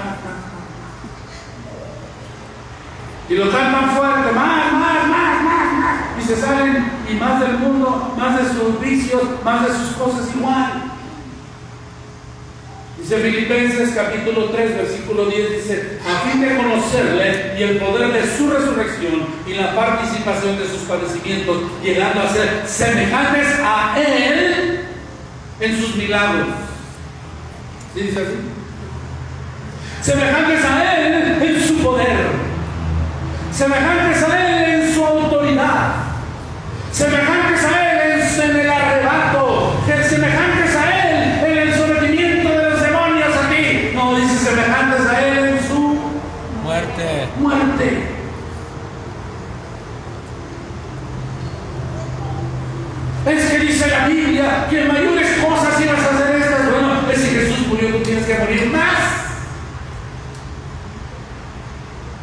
Y lo cantan fuerte, más. Y se salen, y más del mundo, más de sus vicios, más de sus cosas igual. Dice Filipenses capítulo 3, versículo 10, dice: a fin de conocerle y el poder de su resurrección y la participación de sus padecimientos, llegando a ser semejantes a Él en sus milagros. ¿Sí dice así? Semejantes a Él en su poder. Semejantes a Él en su autoridad, semejantes a Él en el arrebato, semejantes a Él en el sometimiento de los demonios a ti. No, dice semejantes a Él en su muerte. Es que dice la Biblia que mayores cosas ibas a hacer estas. Bueno, es que Jesús murió, tú tienes que morir más.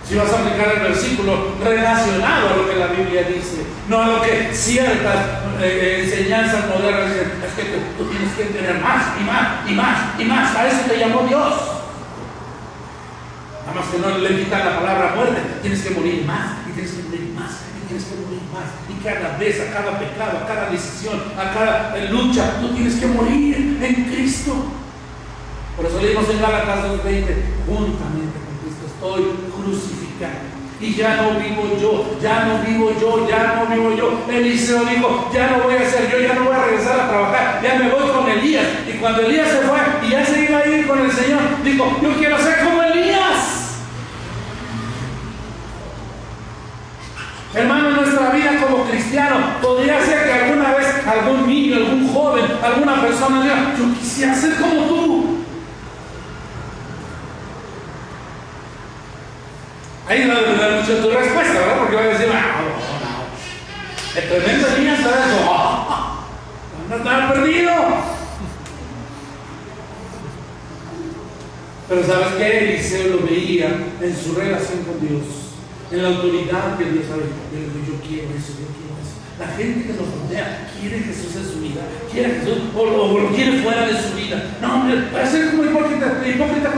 Si vas a aplicar el versículo relacionado a lo que la Biblia dice, no a lo que ciertas enseñanzas modernas dicen: es que tú tienes que tener más y más. A eso te llamó Dios. Nada más que no le quitan la palabra muerte. Tienes que morir más, y tienes que morir más, y tienes que morir más. Y cada vez, a cada pecado, a cada decisión, a cada lucha, tú tienes que morir en Cristo. Por eso leímos en Gálatas 2:20: juntamente con Cristo estoy crucificado. Y ya no vivo yo. Eliseo dijo: ya no voy a hacer yo, ya no voy a regresar a trabajar, ya me voy con Elías. Y cuando Elías se fue y ya se iba a ir con el Señor, dijo: yo quiero ser como Elías. Hermano, nuestra vida como cristiano podría ser que alguna vez algún niño, algún joven, alguna persona diga: yo quisiera ser como tú. Ahí no debe dar mucho tu respuesta, ¿verdad? Porque va a decir: no. El tremendo niño está eso. No estaba perdido. Pero ¿sabes qué? Eliseo lo veía en su relación con Dios, en la autoridad que Dios sabe. Yo quiero eso, yo quiero eso. La gente que nos rodea quiere Jesús en su vida, quiere Jesús o lo quiere fuera de su vida. No, hombre, para ser como hipócrita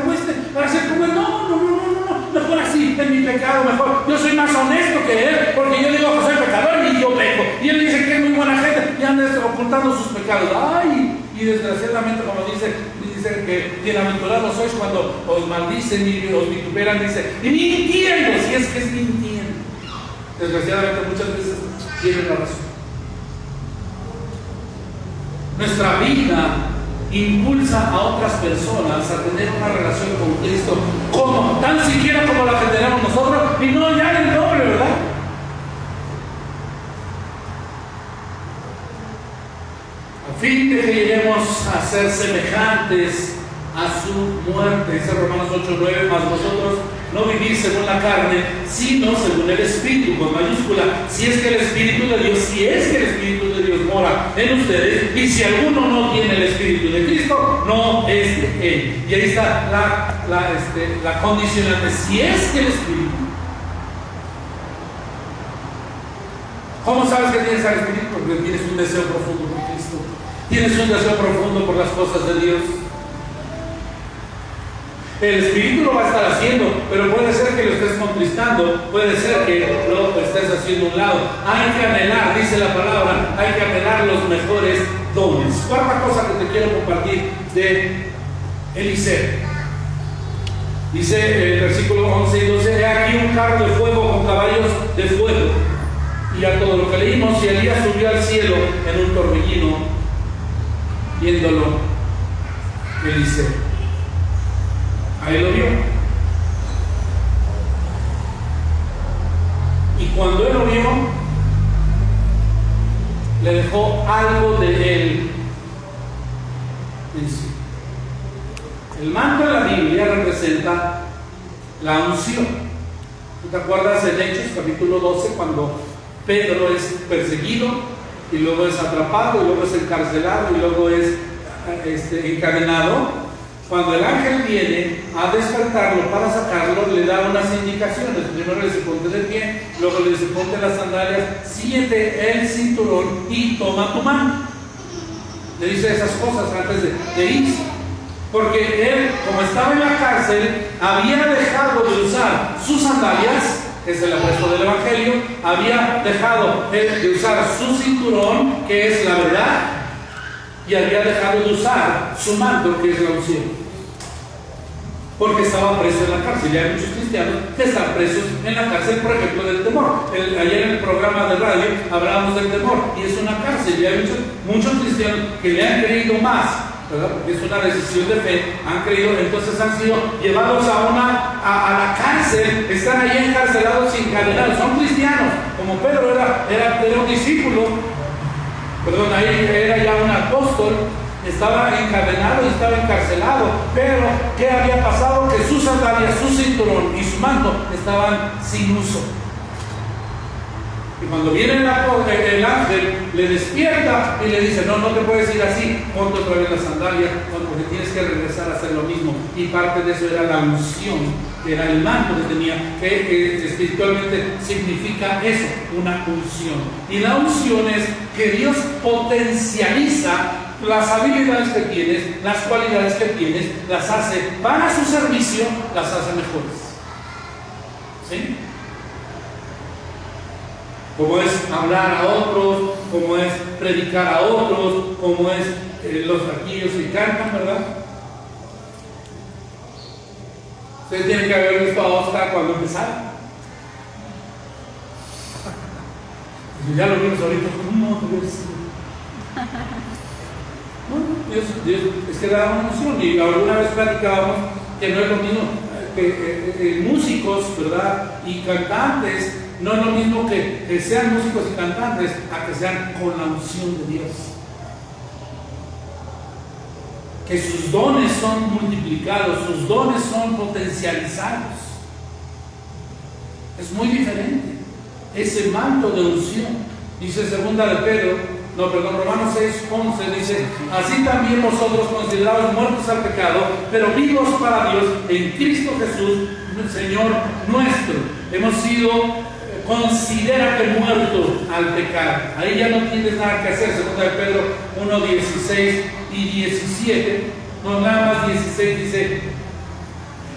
como este, para ser como él, no, mejor así, en mi pecado, mejor. Yo soy más honesto que él, porque yo digo que soy pecador y yo peco. Y él dice que es muy buena gente y anda ocultando sus pecados. Ay, y desgraciadamente, como dice que bienaventurados sois cuando os maldicen y os vituperan, dice, y mintiendo, si es que es mintiendo. Desgraciadamente muchas veces tienen la razón. Nuestra vida impulsa a otras personas a tener una relación con Cristo, como tan siquiera como la que tenemos nosotros, y no ya en el nombre, ¿verdad? A fin de que lleguemos a ser semejantes a su muerte, dice Romanos 8:9, mas vosotros no vivís según la carne, sino según el Espíritu, con mayúscula, si es que el Espíritu de Dios mora en ustedes, y si alguno no tiene el Espíritu de Cristo, no es de él. Y ahí está la condicionante, si es que el Espíritu. ¿Cómo sabes que tienes al Espíritu? Porque tienes un deseo profundo por Cristo, tienes un deseo profundo por las cosas de Dios. El Espíritu lo va a estar haciendo, pero puede ser que lo estés contristando, puede ser que lo estés haciendo a un lado. Hay que anhelar, dice la palabra, hay que anhelar los mejores dones. Cuarta cosa que te quiero compartir de Eliseo. Dice el versículo 11 y 12, he aquí un carro de fuego con caballos de fuego. Y a todo lo que leímos, y Elías subió al cielo en un torbellino, viéndolo Eliseo. Ahí lo vio. Y cuando él lo vio, le dejó algo de él en sí. El manto de la Biblia representa la unción. ¿Tú te acuerdas en Hechos capítulo 12 cuando Pedro es perseguido y luego es atrapado y luego es encarcelado y luego es encadenado? Cuando el ángel viene a despertarlo para sacarlo, le da unas indicaciones. Primero le dice ponte de pie, luego le dice ponte las sandalias, síguete el cinturón y toma tu mano. Le dice esas cosas antes de irse. Porque él, como estaba en la cárcel, había dejado de usar sus sandalias, que es el apresto del Evangelio, había dejado de usar su cinturón, que es la verdad, y había dejado de usar su manto, que es la unción. Porque estaba preso en la cárcel. Y hay muchos cristianos que están presos en la cárcel, por ejemplo, del temor. Ayer en el programa de radio hablábamos del temor, y es una cárcel. Y hay muchos cristianos que le han creído más, ¿verdad? Porque es una decisión de fe, han creído, entonces han sido llevados a la cárcel, están ahí encarcelados y encadenados. Son cristianos, como Pedro era un discípulo, perdón, ahí era ya un apóstol. Estaba encadenado y estaba encarcelado, pero ¿qué había pasado? Que sus sandalias, su cinturón y su manto estaban sin uso. Y cuando viene el ángel, le despierta y le dice, no te puedes ir así, ponte otra vez las sandalias, porque tienes que regresar a hacer lo mismo. Y parte de eso era la unción, que era el manto que tenía, que espiritualmente significa eso, una unción. Y la unción es que Dios potencializa las habilidades que tienes, las cualidades que tienes, las hace para su servicio, las hace mejores. ¿Sí? Como es hablar a otros, como es predicar a otros, como es aquellos que cantan, ¿verdad? Ustedes tienen que haber visto a Oscar cuando empezaron. Ya lo vimos ahorita, ¿cómo te ves? Dios, es que da una emoción, y alguna vez platicábamos que no es lo mismo que músicos, ¿verdad? Y cantantes, no es lo mismo que sean músicos y cantantes a que sean con la unción de Dios. Que sus dones son multiplicados, sus dones son potencializados. Es muy diferente ese manto de unción. Dice segunda de Pedro Romanos 6:11 dice: así también vosotros considerados muertos al pecado, pero vivos para Dios en Cristo Jesús, Señor nuestro. Hemos sido, considérate muerto al pecar. Ahí ya no tienes nada que hacer. 2 de Pedro 1:16 y 17, no, nada más 16 dice: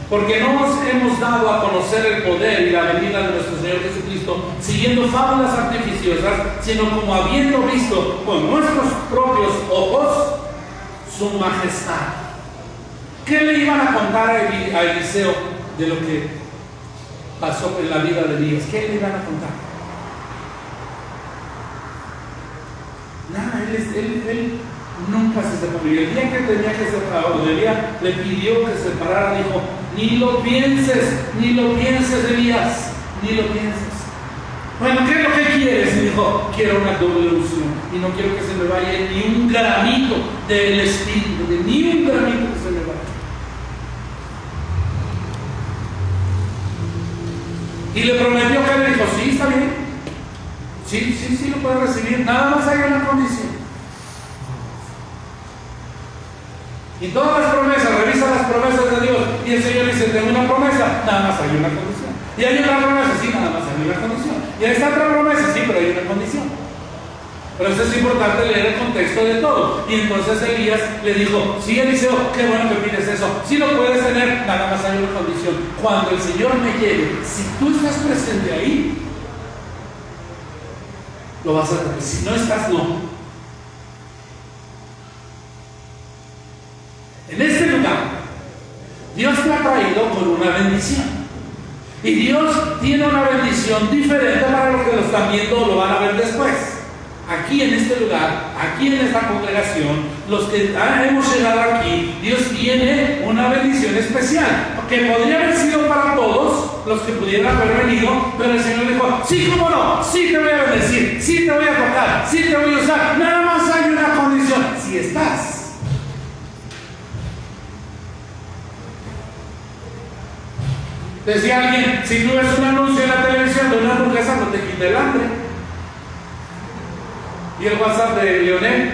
porque no os hemos dado a conocer el poder y la venida de nuestro Señor Jesucristo siguiendo fábulas artificiosas, sino como habiendo visto con nuestros propios ojos su majestad. ¿Qué le iban a contar a Eliseo de lo que pasó en la vida de Elías? ¿Qué le iban a contar? Nada, él nunca se separó. Y el día que tenía que separar, o el día le pidió que se separara, dijo: ni lo pienses, Elías, ni lo pienses. Bueno, ¿qué es lo que quieres? Y dijo: quiero una doble unción, y no quiero que se me vaya ni un gramito del Espíritu, ni un gramito que se me vaya. Y le prometió que le dijo: sí, está bien, sí lo puedes recibir, nada más hay una condición. Y todas las promesas, revisa las promesas de Dios, y el Señor dice: tengo una promesa, nada más hay una condición. Y hay otra promesa, sí, nada más hay una condición. Y hay esta otra promesa, sí, pero hay una condición. Pero eso es importante leer el contexto de todo. Y entonces Elías le dijo: sí, Eliseo, qué bueno que pides eso, sí lo puedes tener, nada más hay una condición. Cuando el Señor me lleve, si tú estás presente ahí, lo vas a tener. Si no estás, no. En este lugar, Dios te ha traído con una bendición. Y Dios tiene una bendición diferente para los que lo están viendo o lo van a ver después. Aquí en este lugar, aquí en esta congregación, los que hemos llegado aquí, Dios tiene una bendición especial, que podría haber sido para todos los que pudieran haber venido, pero el Señor dijo: sí, cómo no, sí te voy a bendecir, sí te voy a tocar, sí te voy a usar, nada más hay una condición: si estás. Decía alguien: si tú ves un anuncio en la televisión de una hamburguesa, no te quita el hambre. Y el WhatsApp de Leonel,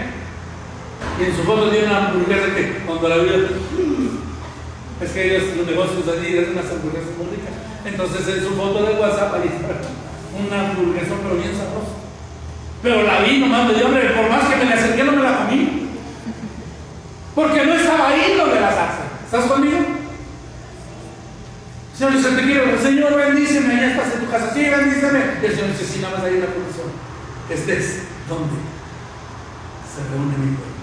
y en su foto tiene una hamburguesa que cuando la vio, es que ellos, los negocios allí, hacen unas hamburguesas muy ricas. Entonces en su foto de WhatsApp ahí está una hamburguesa pero bien sabrosa. Pero la vi, nomás me dio hambre, por más que me la acerqué no me la comí, porque no estaba ahí donde la salsa. ¿Estás conmigo? Señor dice: te quiero, Señor, bendíceme, ya estás en tu casa, sí, bendíceme. Y el Señor dice: sí, nada más hay una condición: estés donde se reúne mi pueblo.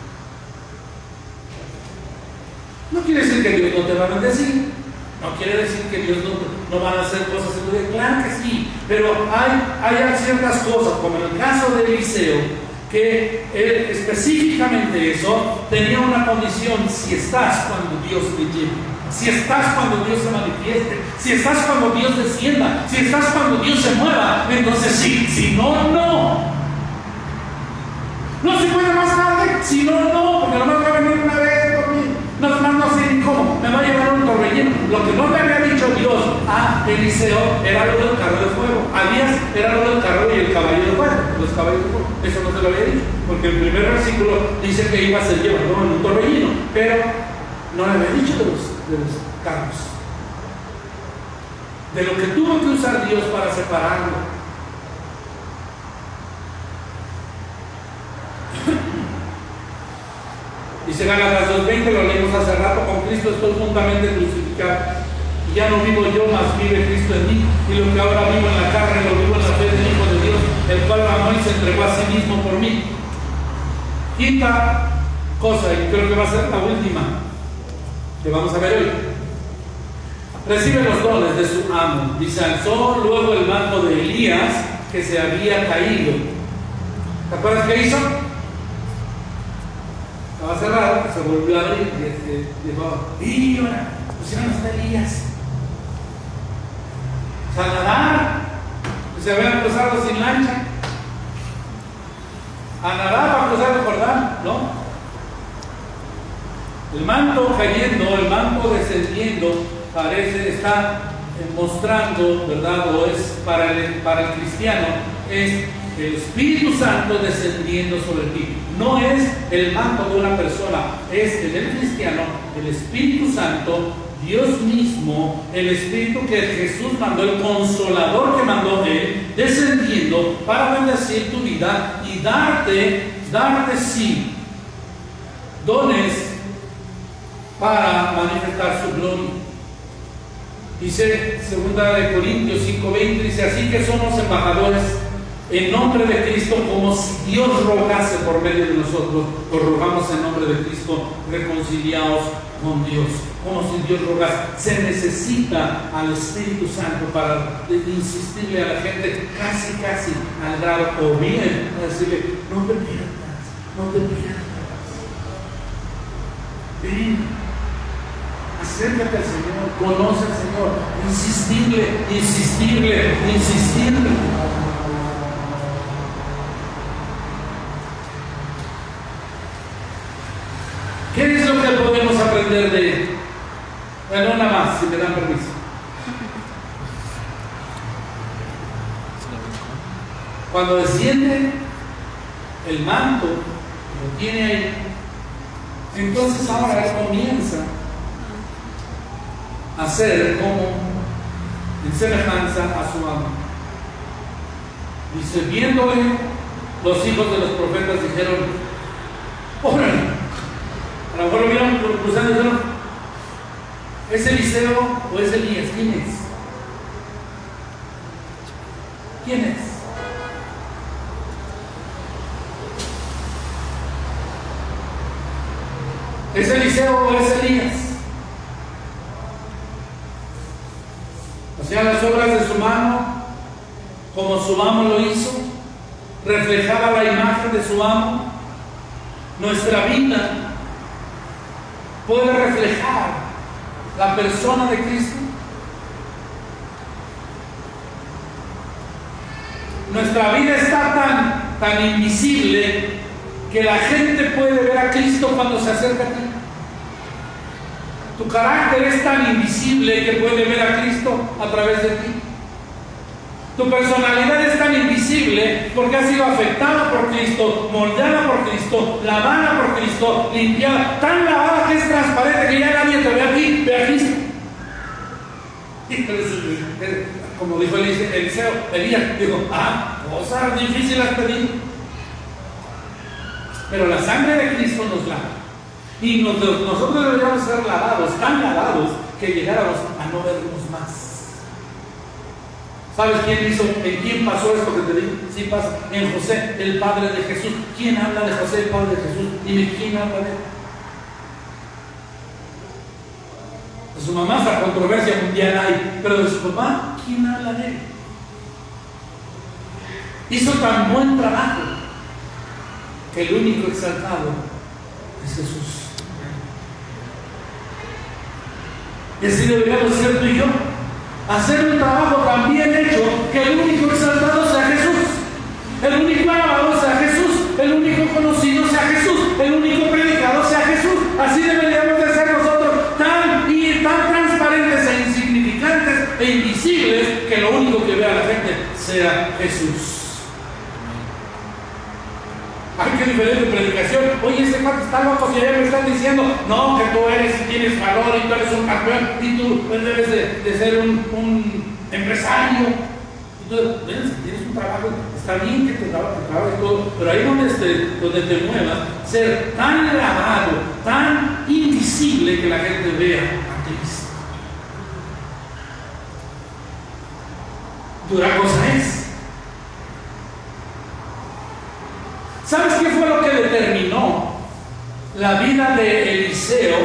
No quiere decir que Dios no te va a bendecir, no quiere decir que Dios no va a hacer cosas en tu vida, claro que sí, pero hay ciertas cosas, como en el caso de Eliseo, que él, específicamente eso, tenía una condición: si estás cuando Dios te lleve, si estás cuando Dios se manifieste, si estás cuando Dios descienda, si estás cuando Dios se mueva, entonces sí, si no, no. No se puede más tarde, si no, no, porque nomás va a venir una vez por mí. No sé ni cómo, me va a llevar un torbellino. Lo que no le había dicho Dios a Eliseo era lo del carro de fuego. A Elías era lo del carro y el caballo de fuego, los caballos de fuego. Eso no se lo había dicho, porque el primer versículo dice que iba a ser llevado en un torbellino, pero no le había dicho de los carros, de lo que tuvo que usar Dios para separarlo. Dice Gálatas 2:20, lo leímos hace rato: con Cristo estoy juntamente crucificado, y ya no vivo yo, mas vive Cristo en mí, y lo que ahora vivo en la carne lo vivo en la fe del Hijo de Dios, el cual amó y se entregó a sí mismo por mí. Quinta cosa, y creo que va a ser la última que vamos a ver hoy: recibe los dones de su amo. Dice: alzó luego el manto de Elías que se había caído. ¿Te acuerdas qué hizo? Estaba cerrado, se volvió a abrir y dijo: y ahora pusieron hasta Elías. O sea, nadar, se habían cruzado sin lancha, a nadar para cruzar el Jordán, ¿no? El manto cayendo, el manto descendiendo, está mostrando, ¿verdad? O es para el cristiano, es el Espíritu Santo descendiendo sobre ti. No es el manto de una persona, es en el cristiano el Espíritu Santo, Dios mismo, el Espíritu que Jesús mandó, el Consolador que mandó Él, descendiendo para bendecir tu vida y darte sí, dones para manifestar su gloria. Dice 2 Corintios 5:20, dice: así que somos embajadores en nombre de Cristo, como si Dios rogase por medio de nosotros. Os rogamos en nombre de Cristo, reconciliaos con Dios. Como si Dios rogase. Se necesita al Espíritu Santo para insistirle a la gente, casi al grado, o bien decirle: no te pierdas. Ven, acércate al Señor, conoce al Señor, insistirle. ¿Qué es lo que podemos aprender de él? Bueno, una más, si me dan permiso. Cuando desciende el manto, lo tiene ahí, entonces ahora él comienza a ser como en semejanza a su amo. Dice: viéndole, los hijos de los profetas dijeron: órale. A lo mejor lo vieron cruzando y dijeron: ¿es Eliseo o es Elías? ¿Quién es? ¿Es Eliseo o es Elías? Hacían las obras de su mano como su amo lo hizo, reflejaba la imagen de su amo. Nuestra vida puede reflejar la persona de Cristo. Nuestra vida está tan invisible que la gente puede ver a Cristo cuando se acerca a ti. Tu carácter es tan invisible que puede ver a Cristo a través de ti. Tu personalidad es tan invisible porque ha sido afectada por Cristo, moldeada por Cristo, lavada por Cristo, limpiada, tan lavada que es transparente que ya nadie te ve aquí, ve a Cristo. Como dijo Eliseo, Elías dijo: cosas difíciles pedí. Pero la sangre de Cristo nos lava. Y nosotros deberíamos ser lavados, tan lavados, que llegáramos a no vernos más. ¿Sabes en quién pasó esto que te digo? Sí pasa en José, el padre de Jesús. ¿Quién habla de José, el padre de Jesús? Dime, ¿quién habla de él? De su mamá esa controversia mundial hay, pero de su papá, ¿quién habla de él? Hizo tan buen trabajo que el único exaltado es Jesús. Y así deberíamos ser tú y yo, hacer un trabajo tan bien hecho que el único exaltado sea Jesús, el único alabado sea Jesús, el único conocido sea Jesús, el único predicado sea Jesús. Así deberíamos de ser nosotros, tan transparentes e insignificantes e invisibles, que lo único que vea la gente sea Jesús. Ay, qué diferente predicación. Oye, este cuate está loco, si ya me están diciendo, no, que tú tienes valor y tú eres un campeón y tú debes de ser un empresario. Y tú tienes un trabajo, está bien que te trabajes y todo, pero ahí donde te muevas, ser tan lavado, tan invisible que la gente vea a Cristo. Dura cosa es. ¿Sabes qué fue lo que determinó la vida de Eliseo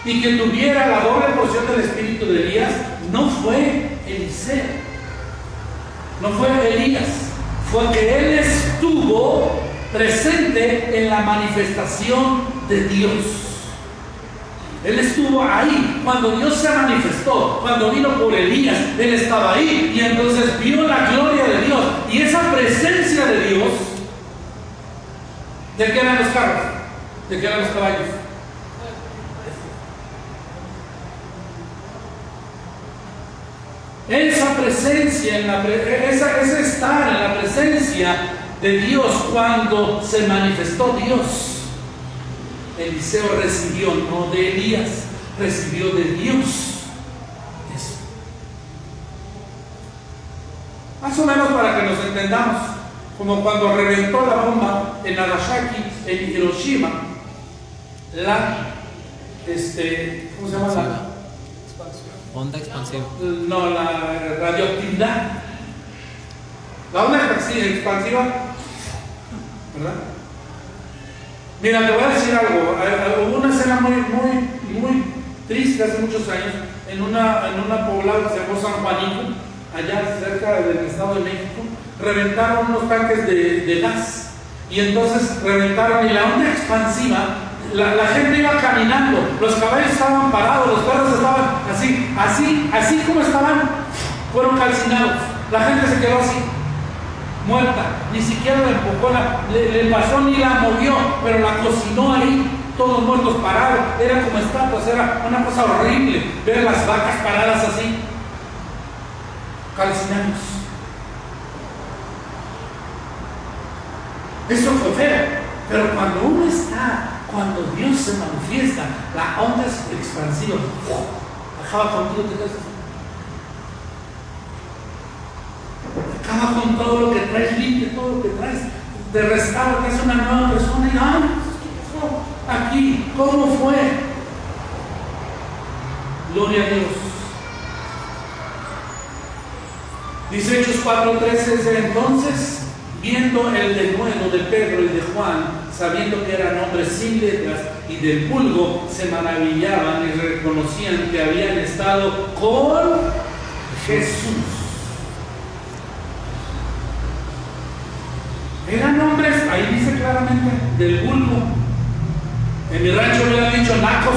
y que tuviera la doble porción del espíritu de Elías? No fue Eliseo, no fue Elías, fue que él estuvo presente en la manifestación de Dios. Él estuvo ahí cuando Dios se manifestó, cuando vino por Elías, él estaba ahí y entonces vio la gloria de Dios y esa presencia de Dios. ¿De qué eran los carros? ¿De qué eran los caballos? Esa presencia, ese estar en la presencia de Dios cuando se manifestó Dios. Eliseo recibió, no de Elías, recibió de Dios eso. Más o menos para que nos entendamos, como cuando reventó la bomba en Nagasaki, en Hiroshima, ¿cómo se llama la? Onda expansiva. No, la radioactividad. La onda expansiva, ¿verdad? Mira, te voy a decir algo. Hubo una escena muy triste hace muchos años en una poblada que se llamó San Juanico, allá cerca del Estado de México. Reventaron unos tanques de gas y entonces reventaron, y la onda expansiva, la gente iba caminando, los caballos estaban parados, los perros estaban así como estaban, fueron calcinados. La gente se quedó así, muerta, ni siquiera la empujó, le pasó ni la movió, pero la cocinó ahí, todos muertos parados, era como estatuas, era una cosa horrible ver las vacas paradas así, calcinados. Eso fue feo, pero cuando Dios se manifiesta, la onda es expansiva, acaba contigo, te quedas así. Acaba con todo lo que traes, limpia todo lo que traes, te restaura, te hace una nueva persona. Y ay, ¿qué pasó aquí? ¿Cómo fue? Gloria a Dios. Dice Hechos 4:13, desde entonces, viendo el denuedo de Pedro y de Juan, sabiendo que eran hombres sin letras y del vulgo, se maravillaban y reconocían que habían estado con Jesús. Eran hombres, ahí dice claramente, del vulgo. En mi rancho me hubieran dicho nacos.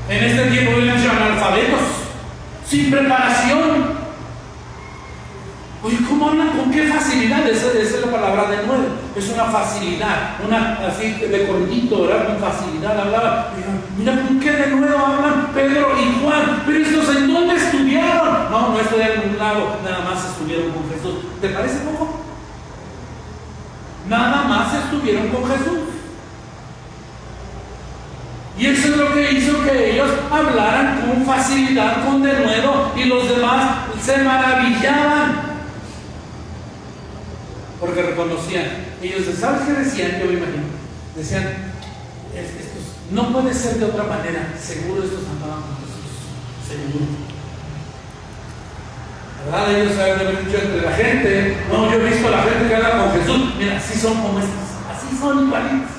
En este tiempo me hubieran dicho analfabetos, sin preparación. Oye, ¿cómo hablan? ¿Con qué facilidad? Esa es la palabra de nuevo. Es una facilidad, así de cortito, ¿verdad? Con facilidad hablaba. Mira, ¿con qué de nuevo hablan Pedro y Juan? Pero estos, ¿en dónde estudiaron? No estudiaron en un lado, nada más estuvieron con Jesús. ¿Te parece poco? Nada más estuvieron con Jesús. Y eso es lo que hizo que ellos hablaran con facilidad, con denuedo, y los demás se maravillaban. Porque reconocían. Ellos, ¿sabes qué decían? Yo me imagino. Decían, estos, no puede ser de otra manera. Seguro estos andaban con Jesús. Seguro. ¿Verdad? Ellos saben dicho entre la gente. No, yo he visto a la gente que anda con Jesús. Mira, así son como estos. Así son igualitos.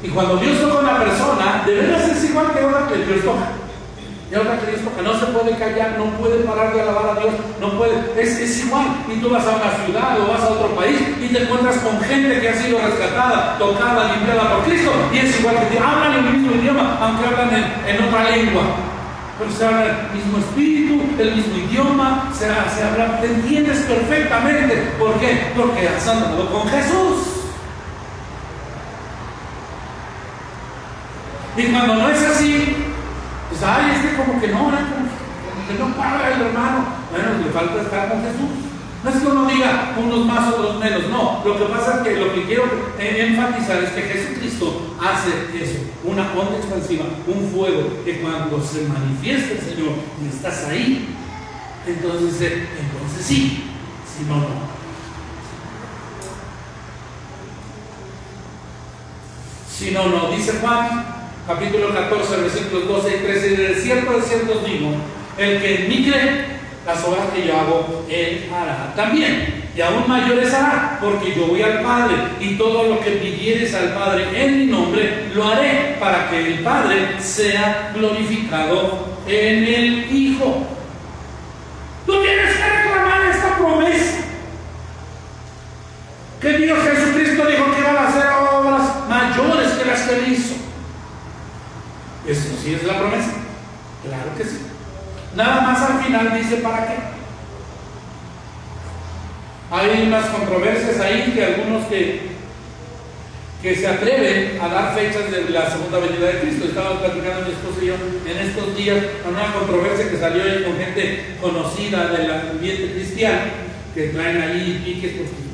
Y cuando Dios toca a una persona, de veras es igual que otra que Dios toca. Y otra que Dios toca. No se puede callar, no puede parar de alabar a Dios, no puede. Es igual. Y tú vas a una ciudad o vas a otro país y te encuentras con gente que ha sido rescatada, tocada, limpiada por Cristo. Y es igual que hablan el mismo idioma, aunque hablan en otra lengua. Pero se habla el mismo espíritu, el mismo idioma, se habla, te entiendes perfectamente. ¿Por qué? Porque has andado con Jesús. Y cuando no es así, pues como que no, como que no paga el hermano. Bueno, le falta estar con Jesús. No es que uno diga unos más, otros menos, no. Lo que pasa es que lo que quiero enfatizar es que Jesucristo hace eso, una onda expansiva, un fuego, que cuando se manifiesta el Señor y estás ahí, entonces sí, si no, no. Si no, no, dice Juan capítulo 14, versículos 12 y 13, de cierto os digo, el que en mí cree, las obras que yo hago, él hará también, y aún mayores hará, porque yo voy al Padre, y todo lo que pidieres al Padre en mi nombre, lo haré, para que el Padre sea glorificado en el Hijo. Tú tienes que reclamar esta promesa, que Dios Jesucristo dijo que iban a hacer obras mayores que las que él hizo. Eso sí es la promesa, claro que sí. Nada más al final dice para qué. Hay unas controversias ahí que algunos que que se atreven a dar fechas de la segunda venida de Cristo. Estábamos platicando mi esposo y yo en estos días con una controversia que salió ahí con gente conocida del ambiente cristiano, que traen ahí piques, porque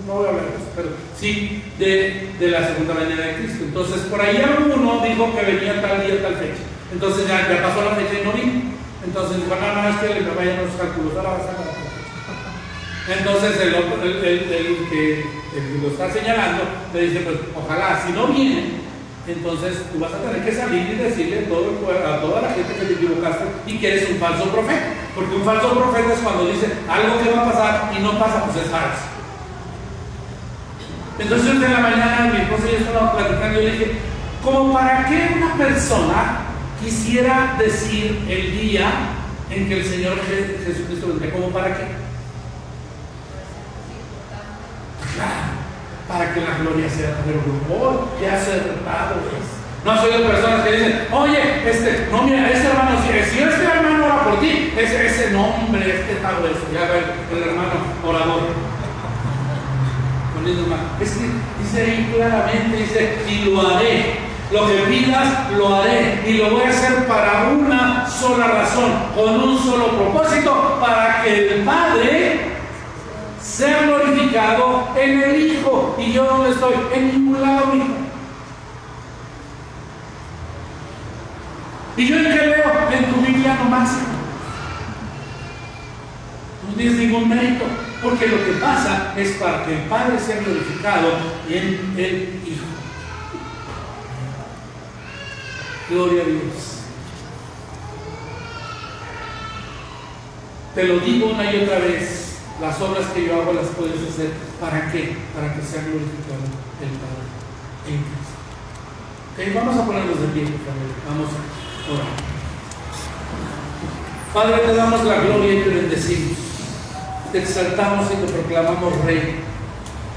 no voy a hablar de eso, pero sí de la segunda venida de Cristo. Entonces, por ahí alguno dijo que venía tal día, tal fecha. Entonces ya pasó la fecha y no vino. Entonces, bueno, no, es que le vayan los cálculos, ahora va a sacar la fecha. Entonces el que lo está señalando le dice, pues ojalá, si no viene, entonces tú vas a tener que salir y decirle a toda la gente que te equivocaste y que eres un falso profeta, porque un falso profeta es cuando dice algo que va a pasar y no pasa, pues es falso. Entonces en la mañana mi esposa y yo estábamos platicando y le dije, ¿como para qué una persona quisiera decir el día en que el Señor Jesucristo vendrá? ¿Como para qué? Claro, para que la gloria sea, pero ya se ha derrotado. No soy de personas que dicen, oye, no, mira, este hermano, si este hermano ora por ti, ese nombre, tal vez, ya ve el hermano orador. Es que dice ahí claramente, dice, y lo haré. Lo que pidas, lo haré. Y lo voy a hacer para una sola razón, con un solo propósito, para que el Padre sea glorificado en el Hijo. ¿Y yo dónde estoy? En ningún lado, hijo. ¿Y yo en qué leo? En tu Biblia nomás. No tienes ningún mérito, porque lo que pasa es para que el Padre sea glorificado en el Hijo. Gloria a Dios. Te lo digo una y otra vez. Las obras que yo hago las puedes hacer. ¿Para qué? Para que sea glorificado el Padre en Cristo. Okay, vamos a ponernos de pie, familia. Vamos a orar. Padre, te damos la gloria y te bendecimos. Te exaltamos y te proclamamos Rey.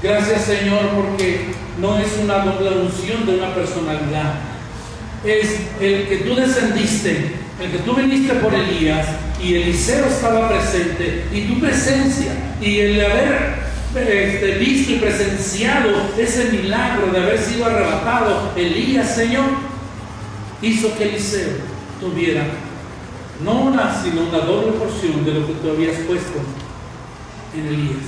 Gracias, Señor, porque no es una doble unción de una personalidad. Es el que tú descendiste, el que tú viniste por Elías y Eliseo estaba presente, y tu presencia y el haber visto y presenciado ese milagro de haber sido arrebatado Elías, Señor, hizo que Eliseo tuviera no una, sino una doble porción de lo que tú habías puesto en Elías.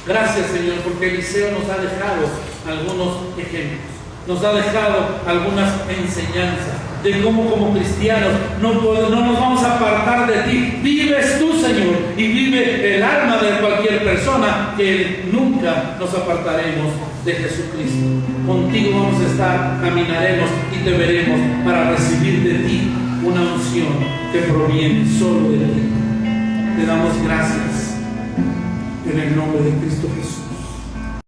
Gracias, Señor, porque Eliseo nos ha dejado algunos ejemplos, nos ha dejado algunas enseñanzas de cómo como cristianos no nos vamos a apartar de ti. Vives tú, Señor, y vive el alma de cualquier persona, que nunca nos apartaremos de Jesucristo. Contigo vamos a estar, caminaremos y te veremos para recibir de ti una unción que proviene solo de ti. Te damos gracias en el nombre de Cristo Jesús.